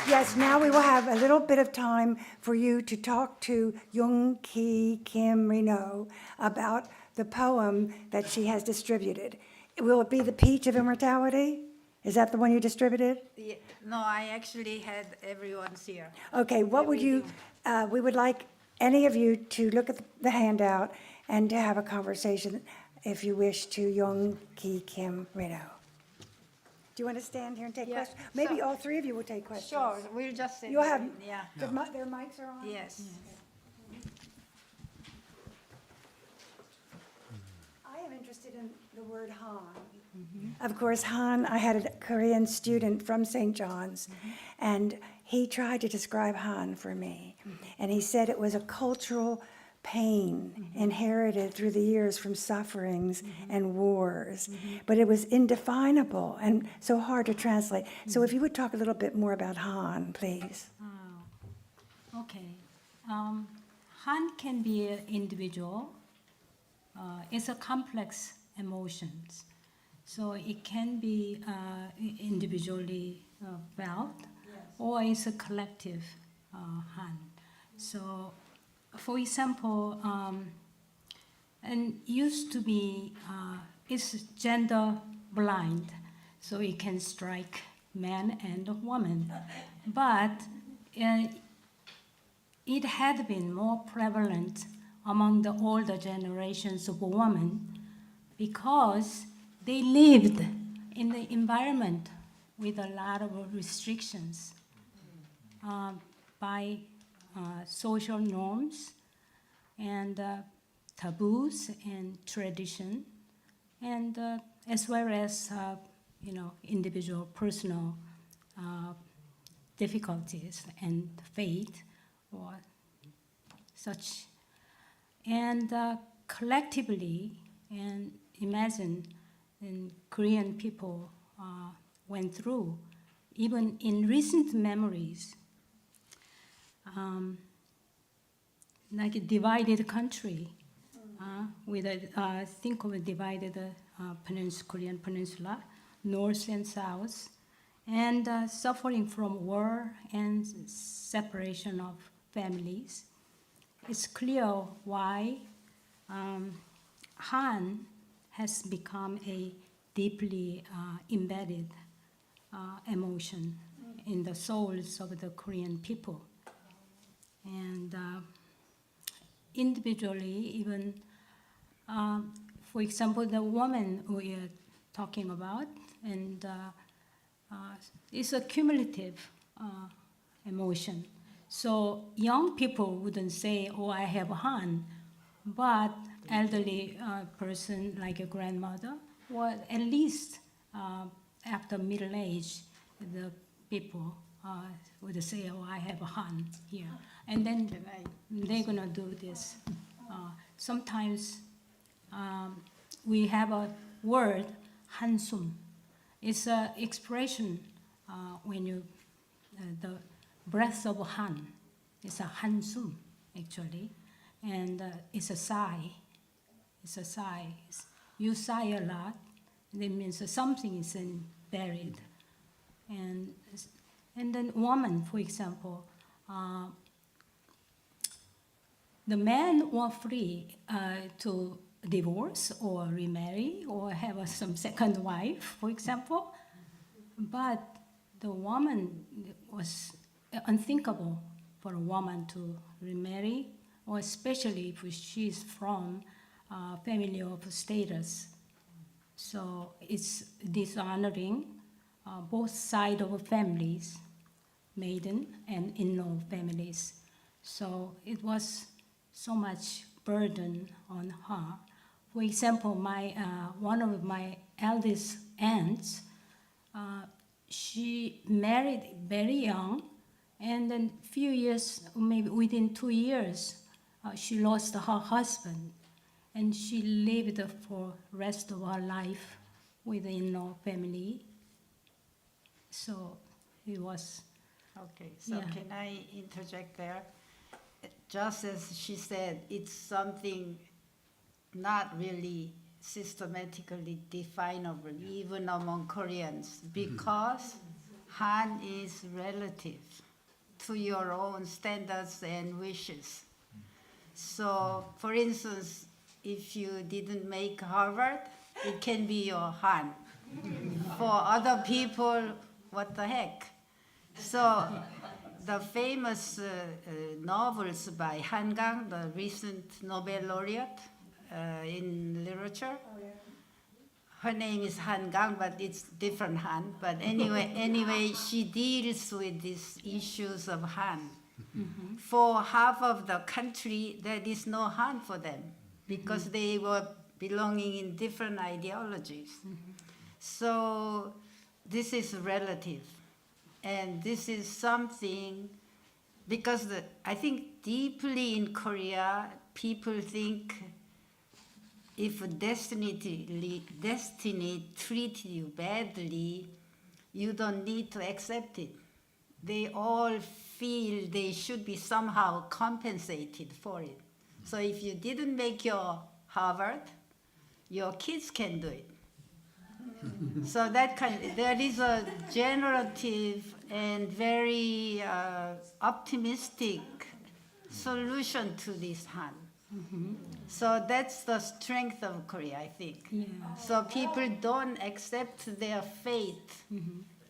Yes, now we will have a little bit of time for you to talk to Young Ki Kim Reno about the poem that she has distributed. Will it be The Peach of Immortality? Is that the one you distributed? No, I actually had everyone's here. Okay, what would you, we would like any of you to look at the handout and to have a conversation, if you wish, to Young Ki Kim Reno. Do you want to stand here and take Yeah, questions? Maybe so- all three of you will take questions. Sure, we'll just say. You'll have, Yeah. their mics are on? Yes. I am interested in the word Han. Of course, Han, I had a Korean student from St. John's, and he tried to describe Han for me. And he said it was a cultural pain inherited through the years from sufferings and wars, but it was indefinable and so hard to translate. So if you would talk a little bit more about Han, please. Okay. Han can be an individual. It's a complex emotions. So it can be individually felt, or it's a collective Han. So, for example, and used to be, it's gender blind, so it can strike man and woman. But it had been more prevalent among the older generations of women because they lived in the environment with a lot of restrictions by social norms and taboos and tradition, and as well as individual personal difficulties and fate or such. And collectively, and imagine, and Korean people went through, even in recent memories, like a divided country, with a think of a divided Korean peninsula, north and south, and suffering from war and separation of families. It's clear why Han has become a deeply embedded emotion in the souls of the Korean people. And individually, even, for example, the woman we are talking about, and it's a cumulative emotion. So young people wouldn't say, oh, I have Han, but elderly person like a grandmother, or at least after middle age, the people would say, oh, I have a Han here. And then they're gonna do this. Sometimes we have a word, 한숨. It's an expression when you, the breath of Han. It's a 한숨, actually. And it's a sigh. It's a sigh. You sigh a lot. That means that something is buried. And then woman, for example, the men were free to divorce or remarry or have some second wife, for example. But the woman was unthinkable for a woman to remarry, or especially if she's from a family of status. So it's dishonoring both sides of families, maiden and in-law families. So it was so much burden on her. For example, one of my eldest aunts, she married very young, and then few years, maybe within 2 years, she lost her husband, and she lived for rest of her life with the in-law family. So it was. Okay, so Yeah. can I interject there? Just as she said, it's something not really systematically definable, even among Koreans, because Han is relative to your own standards and wishes. So, for instance, if you didn't make Harvard, it can be your Han. For other people, what the heck? So, the famous novels by Han Gang, the recent Nobel laureate in literature, her name is Han Gang, but it's different Han. But anyway, she deals with these issues of Han. Mm-hmm. For half of the country, there is no Han for them because they were belonging in different ideologies. Mm-hmm. So this is relative. And this is something, because I think deeply in Korea, people think if destiny treats you badly, you don't need to accept it. They all feel they should be somehow compensated for it. So if you didn't make your Harvard, your kids can do it. So there is a generative and very optimistic solution to this Han. Mm-hmm. So that's the strength of Korea, I think. Yeah. So people don't accept their fate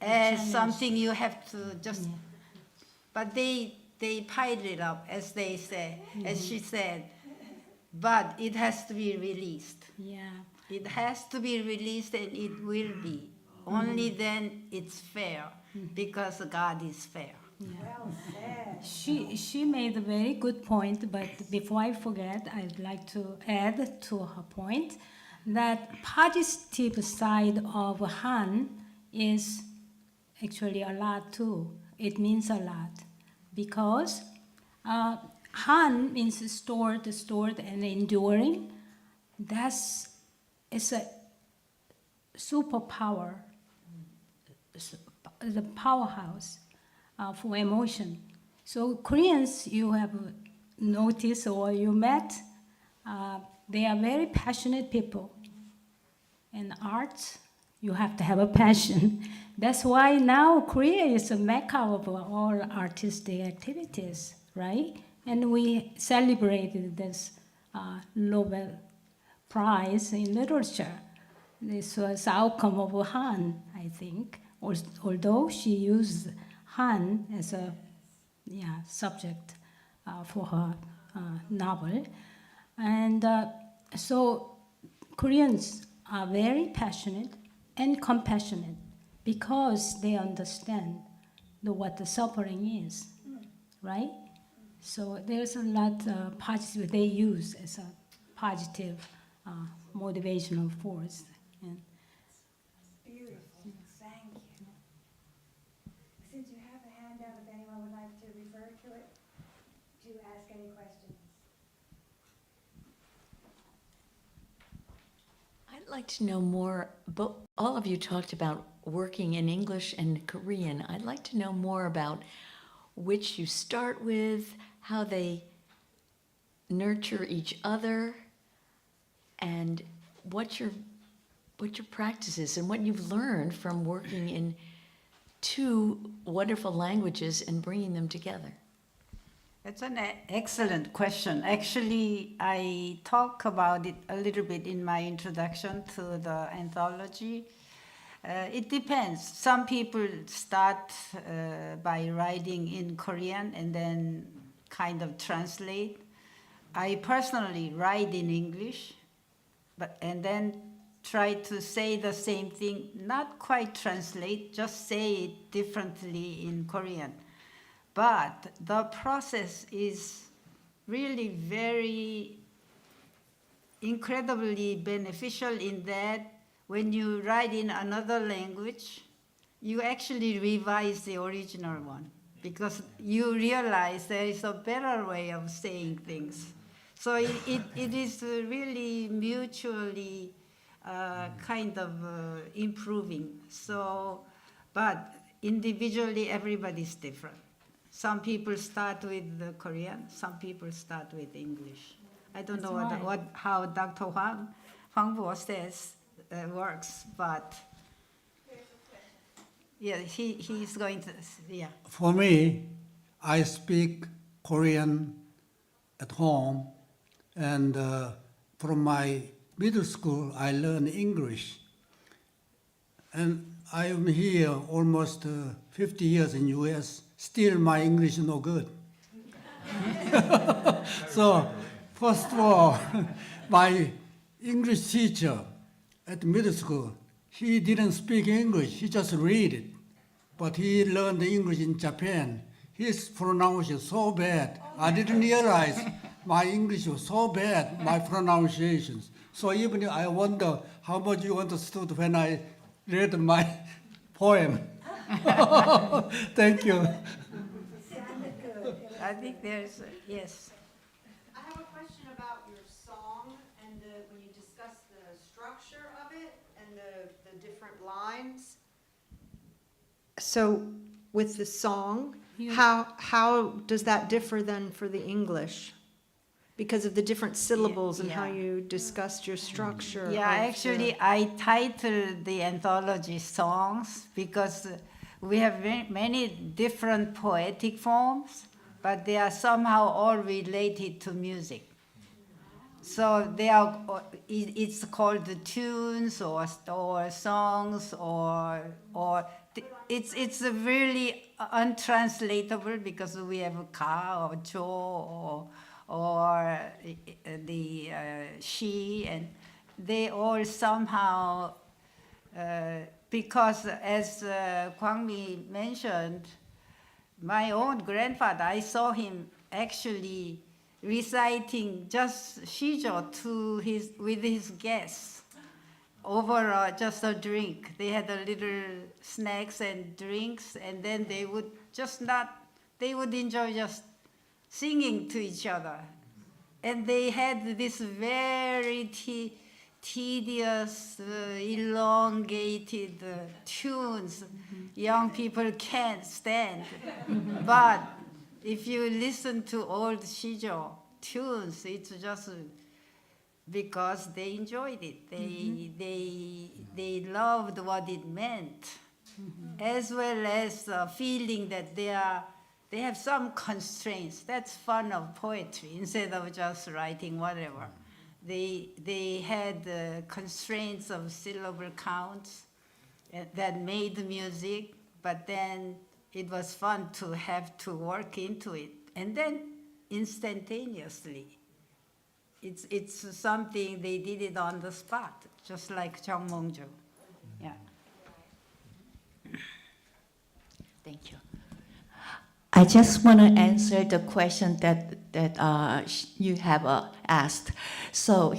as something you have to just. Yeah. But they pile it up, as they say, as she said. But it has to be released. Yeah. It has to be released, and it will be. Only then it's fair, because God is fair. Yeah. Well said. She made a very good point, but before I forget, I'd like to add to her point that positive side of Han is actually a lot too. It means a lot because Han means stored, and enduring. It's a superpower, the powerhouse for emotion. So Koreans, you have noticed or you met, they are very passionate people. And art, you have to have a passion. That's why now Korea is a mecca of all artistic activities, right? And we celebrated this Nobel Prize in literature. This was outcome of Han, I think. Although she used Han as a subject for her novel. And so Koreans are very passionate and compassionate because they understand what the suffering is, right? So there's a lot positive they use as a positive motivational force. And Beautiful, thank you. Since you have a handout, if anyone would like to refer to it, to ask any questions. I'd like to know more, but all of you talked about working in English and Korean. I'd like to know more about which you start with, how they nurture each other, and what your practice is and what you've learned from working in two wonderful languages and bringing them together. It's an excellent question. Actually, I talk about it a little bit in my introduction to the anthology. It depends. Some people start by writing in Korean and then kind of translate. I personally write in English, and then try to say the same thing, not quite translate, just say it differently in Korean. But the process is really very incredibly beneficial in that when you write in another language, you actually revise the original one because you realize there is a better way of saying things. So it is really mutually kind of improving. So, but individually, everybody's different. Some people start with the Korean, some people start with English. I don't know how Dr. Hwang Bo says works, but yeah, he's going to, yeah. For me, I speak Korean at home, and from my middle school, I learned English. And I am here almost 50 years in US. Still, my English is no good. So, first of all, my English teacher at middle school, he didn't speak English, he just read it. But he learned English in Japan. His pronunciation was so bad. I didn't realize my English was so bad, my pronunciations. So even I wonder how much you understood when I read my poem. Thank you. Sounded good. I think there's, yes. I have a question about your song and when you discuss the structure of it and the different lines. So with the song, how does that differ then for the English? Because of the different syllables and how yeah. you discussed your structure. Yeah, of actually, I titled the anthology Songs because we have many different poetic forms, but they are somehow all related to music. So they are. It's called the tunes or songs or it's really untranslatable because we have ka or cho or the she, and they all somehow, because as Kwang-mi mentioned, my own grandfather, I saw him actually reciting just shijo with his guests over just a drink. They had a little snacks and drinks, and then they would enjoy just singing to each other. And they had this very tedious, elongated tunes young people can't stand. But if you listen to old shijo tunes, it's just because they enjoyed it. They loved what it meant, as well as the feeling that they have some constraints. That's fun of poetry, instead of just writing whatever. They had constraints of syllable counts that made the music, but then it was fun to have to work into it. And then instantaneously, it's something they did it on the spot, just like Jeongmongjo. Yeah. Thank you. I just want to answer the question that you have asked. So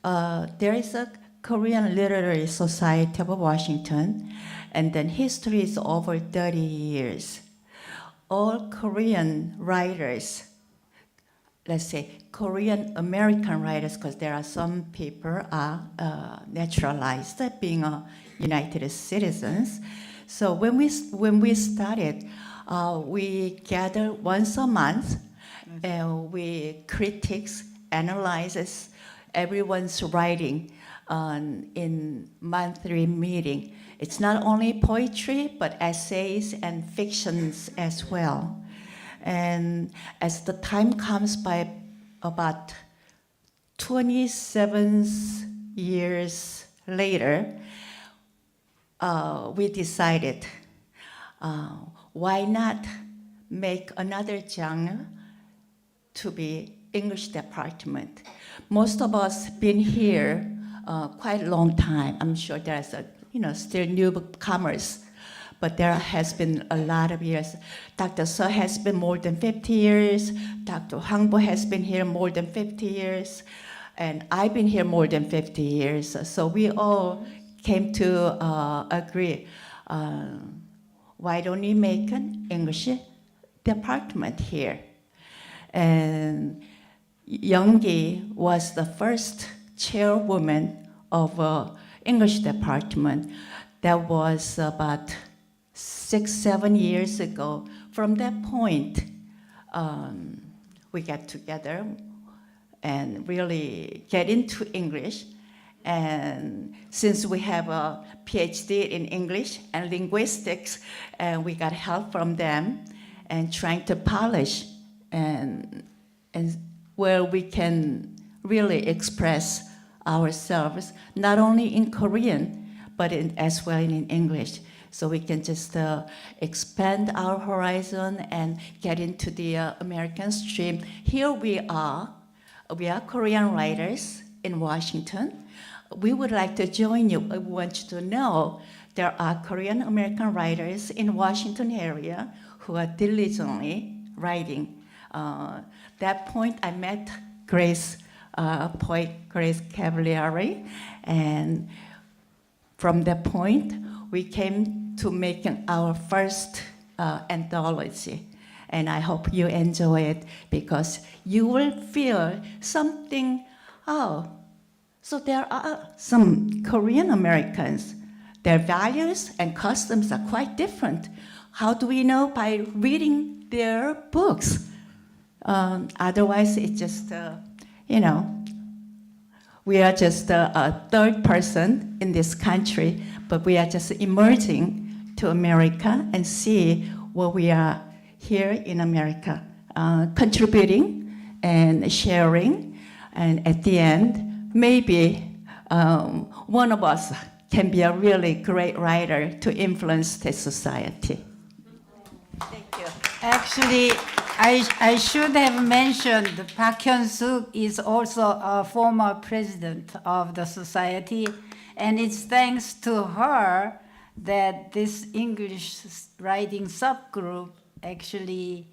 there is a Korean Literary Society of Washington, and then history is over 30 years. All Korean writers, let's say Korean American writers, because there are some people are naturalized being United citizens. So when we started, we gather once a month, and we critics, analyzes everyone's writing in monthly meeting. It's not only poetry, but essays and fictions as well. And as the time comes by, about 27 years later, we decided, why not make another genre to be English department? Most of us been here quite a long time. I'm sure there's still newcomers, but there has been a lot of years. Dr. Seo has been more than 50 years. Dr. Hwang Bo has been here more than 50 years. And I've been here more than 50 years. So we all came to agree, why don't we make an English department here? And Youngie was the first chairwoman of English department. That was about 6-7 years ago. From that point, we got together and really get into English. And since we have a PhD in English and linguistics, and we got help from them and trying to polish and where we can really express ourselves, not only in Korean, but as well in English. So we can just expand our horizon and get into the American stream. Here we are Korean writers in Washington. We would like to join you. We want you to know there are Korean American writers in Washington area who are diligently writing. That point I met Grace, poet Grace Cavalieri, and from that point we came to making our first anthology. And I hope you enjoy it because you will feel something, so there are some Korean Americans. Their values and customs are quite different. How do we know? By reading their books. Otherwise, it's just, we are just a third person in this country, but we are just emerging to America and see what we are here in America, contributing and sharing. And at the end, maybe one of us can be a really great writer to influence the society. Thank you. Actually, I should have mentioned Park Hyun-suk is also a former president of the society, and it's thanks to her that this English writing subgroup actually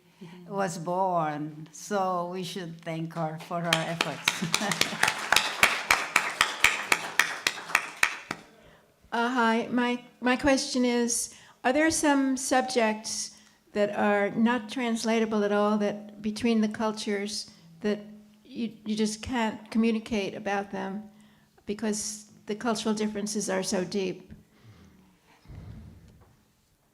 was born. So we should thank her for her efforts. Hi, my question is, are there some subjects that are not translatable at all, that between the cultures, that you just can't communicate about them because the cultural differences are so deep?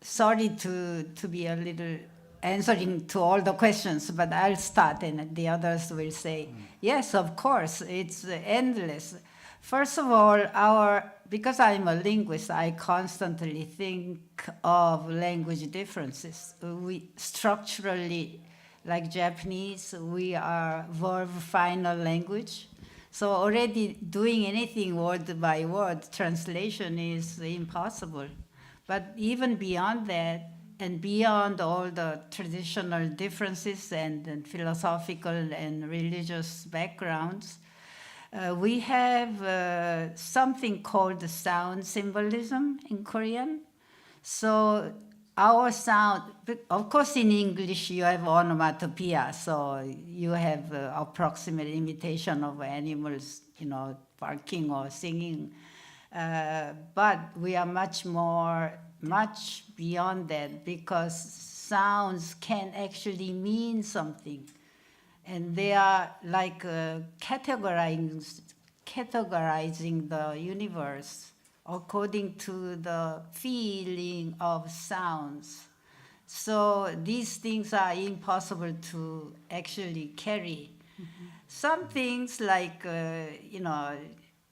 Sorry to be a little answering to all the questions, but I'll start and the others will say, yes, of course, it's endless. First of all, because I'm a linguist, I constantly think of language differences. We structurally, like Japanese, we are verb final language. So already doing anything word by word translation is impossible. But even beyond that, and beyond all the traditional differences and philosophical and religious backgrounds, we have something called sound symbolism in Korean. So our sound, of course in English you have onomatopoeia, so you have approximate imitation of animals, barking or singing. But we are much beyond that, because sounds can actually mean something. And they are like categorizing the universe according to the feeling of sounds. So these things are impossible to actually carry. Some things like,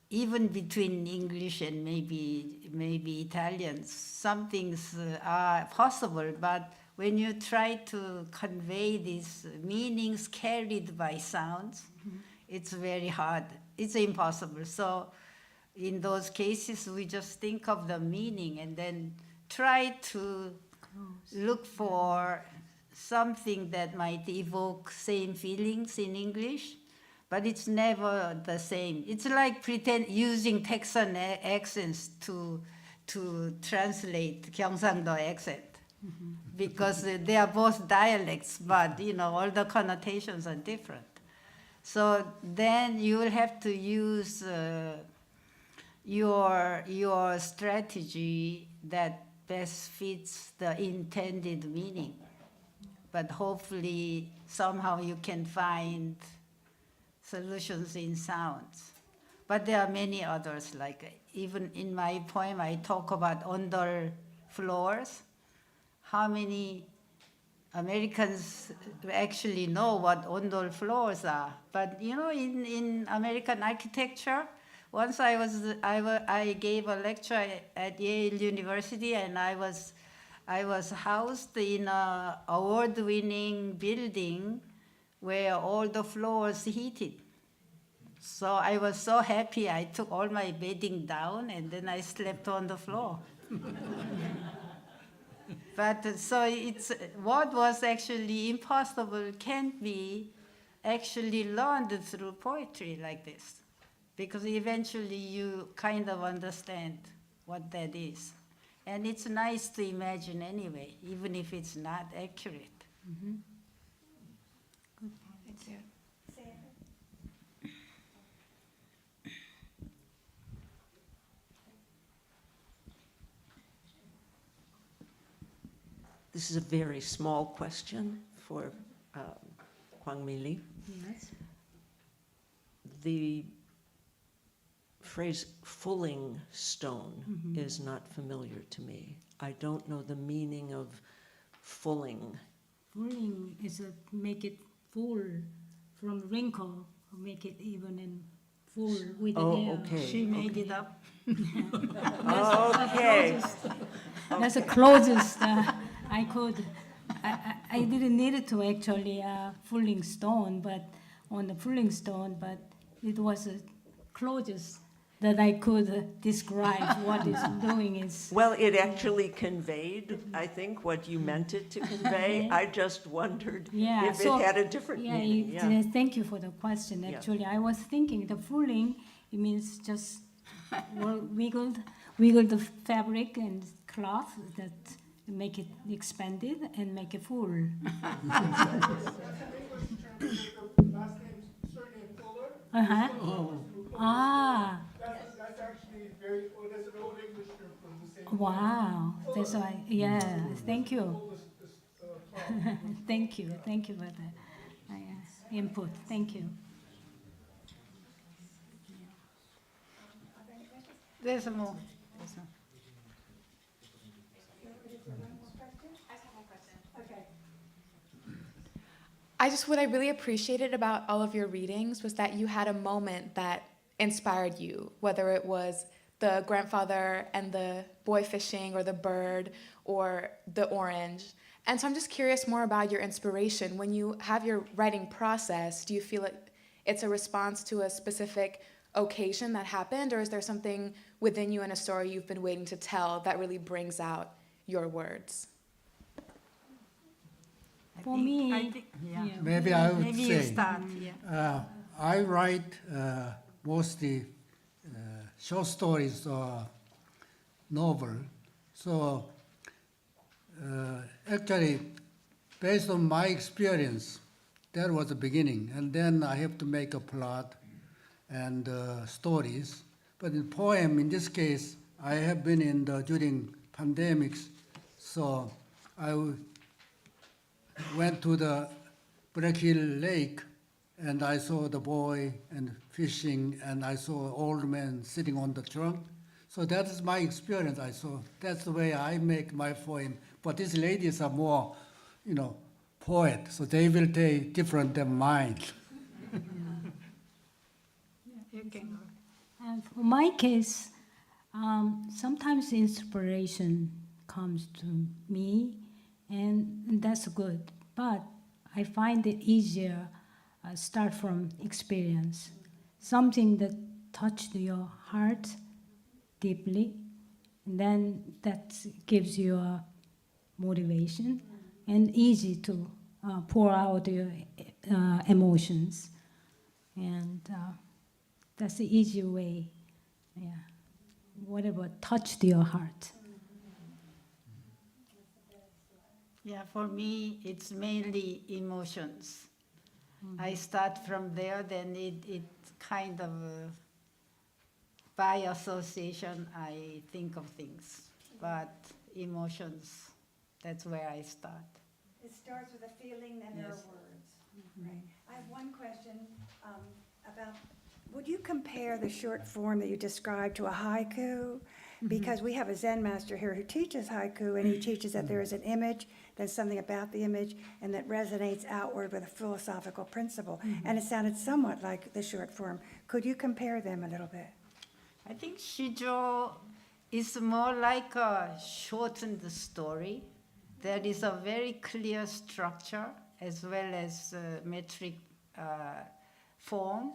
even between English and maybe Italian, some things are possible, but when you try to convey these meanings carried by sounds, it's very hard. It's impossible. So in those cases, we just think of the meaning and then try to look for something that might evoke same feelings in English, but it's never the same. It's like using Texan accents to translate Gyeongsangdo accent, because they are both dialects, but all the connotations are different. So then you will have to use your strategy that best fits the intended meaning. But hopefully somehow you can find solutions in sounds. But there are many others, like even in my poem I talk about ondol floors. How many Americans actually know what ondol floors are? But in American architecture, once I gave a lecture at Yale University, and I was housed in an award-winning building where all the floors heated. So I was so happy, I took all my bedding down and then I slept on the floor. But so it's what was actually impossible can be actually learned through poetry like this, because eventually you kind of understand what that is. And it's nice to imagine anyway, even if it's not accurate. Thank you. This is a very small question for Kwang Mi Lee. Yes. The phrase fulling stone is not familiar to me. I don't know the meaning of fulling. Fulling is make it full from wrinkle, make it even and full with the air. Okay. She made it up. Okay. That's the closest I could. I didn't need it to actually fulling stone, but on the fulling stone, but it was the closest that I could describe what it's doing is. Well, it actually conveyed, I think, what you meant it to convey. Okay. I just wondered Yeah, if so- it had a different meaning. Thank you for the question. Yeah. Actually, I was thinking the fulling, it means just wiggle the fabric and cloth that make it expanded and make it full. Uh-huh. Ah, That's actually very, there's an old English term for the same. wow. That's why, yeah, thank you. Oldest, Thank you for the input. Thank you. There's more. What I really appreciated about all of your readings was that you had a moment that inspired you, whether it was the grandfather and the boy fishing or the bird or the orange. And so I'm just curious more about your inspiration. When you have your writing process, do you feel it's a response to a specific occasion that happened, or is there something within you in a story you've been waiting to tell that really brings out your words? For me, yeah. Maybe I would Maybe you say, start, yeah. I write mostly short stories or novel. So actually, based on my experience, that was the beginning. And then I have to make a plot and stories. But in poem, in this case, I have been during pandemics, so went to the Black Hill Lake, and I saw the boy and fishing, and I saw an old man sitting on the trunk. So that is my experience. I saw that's the way I make my poem. But these ladies are more, poet, so they will take different than mine. You can go. And for my case, sometimes inspiration comes to me, and that's good. But I find it easier start from experience, something that touched your heart deeply, and then that gives you a motivation and easy to pour out your emotions, and that's the easy way. Yeah, whatever touched your heart. Yeah, for me, it's mainly emotions. I start from there, then it kind of, by association, I think of things. But emotions, that's where I start. It starts with a feeling and there are Yes. words. Right. I have one question about, would you compare the short form that you described to a haiku? Because we have a Zen master here who teaches haiku, and he teaches that there is an image, there's something about the image, and that resonates outward with a philosophical principle. And it sounded somewhat like the short form. Could you compare them a little bit? I think Shijo is more like a shortened story. There is a very clear structure as well as metric form.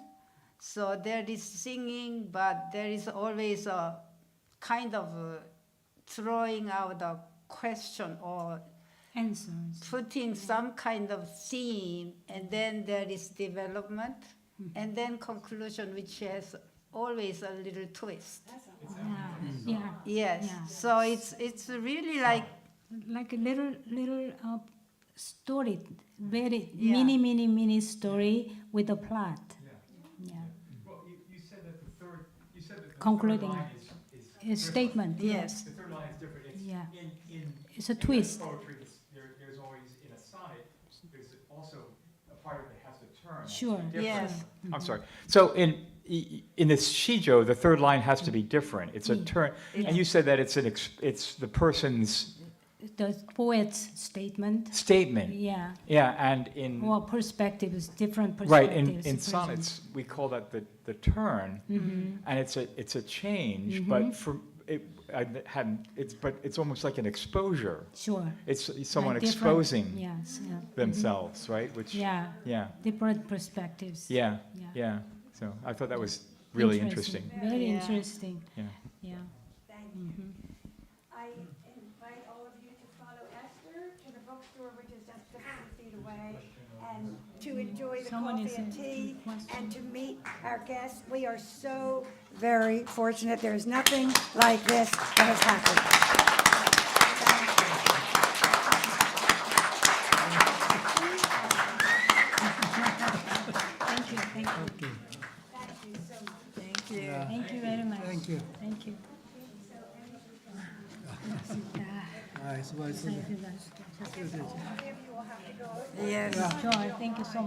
So there is singing, but there is always a kind of throwing out a question or Answers. putting some kind of theme, and then there is development, and then conclusion, which has always a little twist. Yeah. Yes, Yeah. so it's really like, Like a little story, very Yeah. mini story with a plot. Yeah. Well, you said that you said that the Concluding. third line is A different. statement. yes, The third line is different. It's Yeah. in It's a in twist. poetry, there's always, in a sonnet, there's also a part of it that has to turn. That's Sure. different. yes, I'm sorry. So in this shijo, the third line has to be different. It's a Mm. turn, and you said that it's the person's The poet's statement. statement. Yeah. Yeah, and in Or perspectives, different right perspectives. in present. sonnets we call that the turn, and it's a change. But for it, I hadn't. It's almost like an exposure. Sure. It's someone Like different- exposing Yes. Yeah. themselves, right? Which Yeah. yeah, Different perspectives. yeah, Yeah. yeah. So I thought that was really interesting. Very Yeah. interesting. Yeah. Yeah. Thank you. I invite all of you to follow Esther to the bookstore, which is just 50 feet away, and to enjoy the Someone coffee is and in- tea, question. and to meet our guests. We are so very fortunate. There is nothing like this that has happened. Thank you. Thank you. Thank you so much. thank you. Thank you very much. Thank you. Thank you. Nice. All of you will have to go. Yes. Sure. Thank you so much.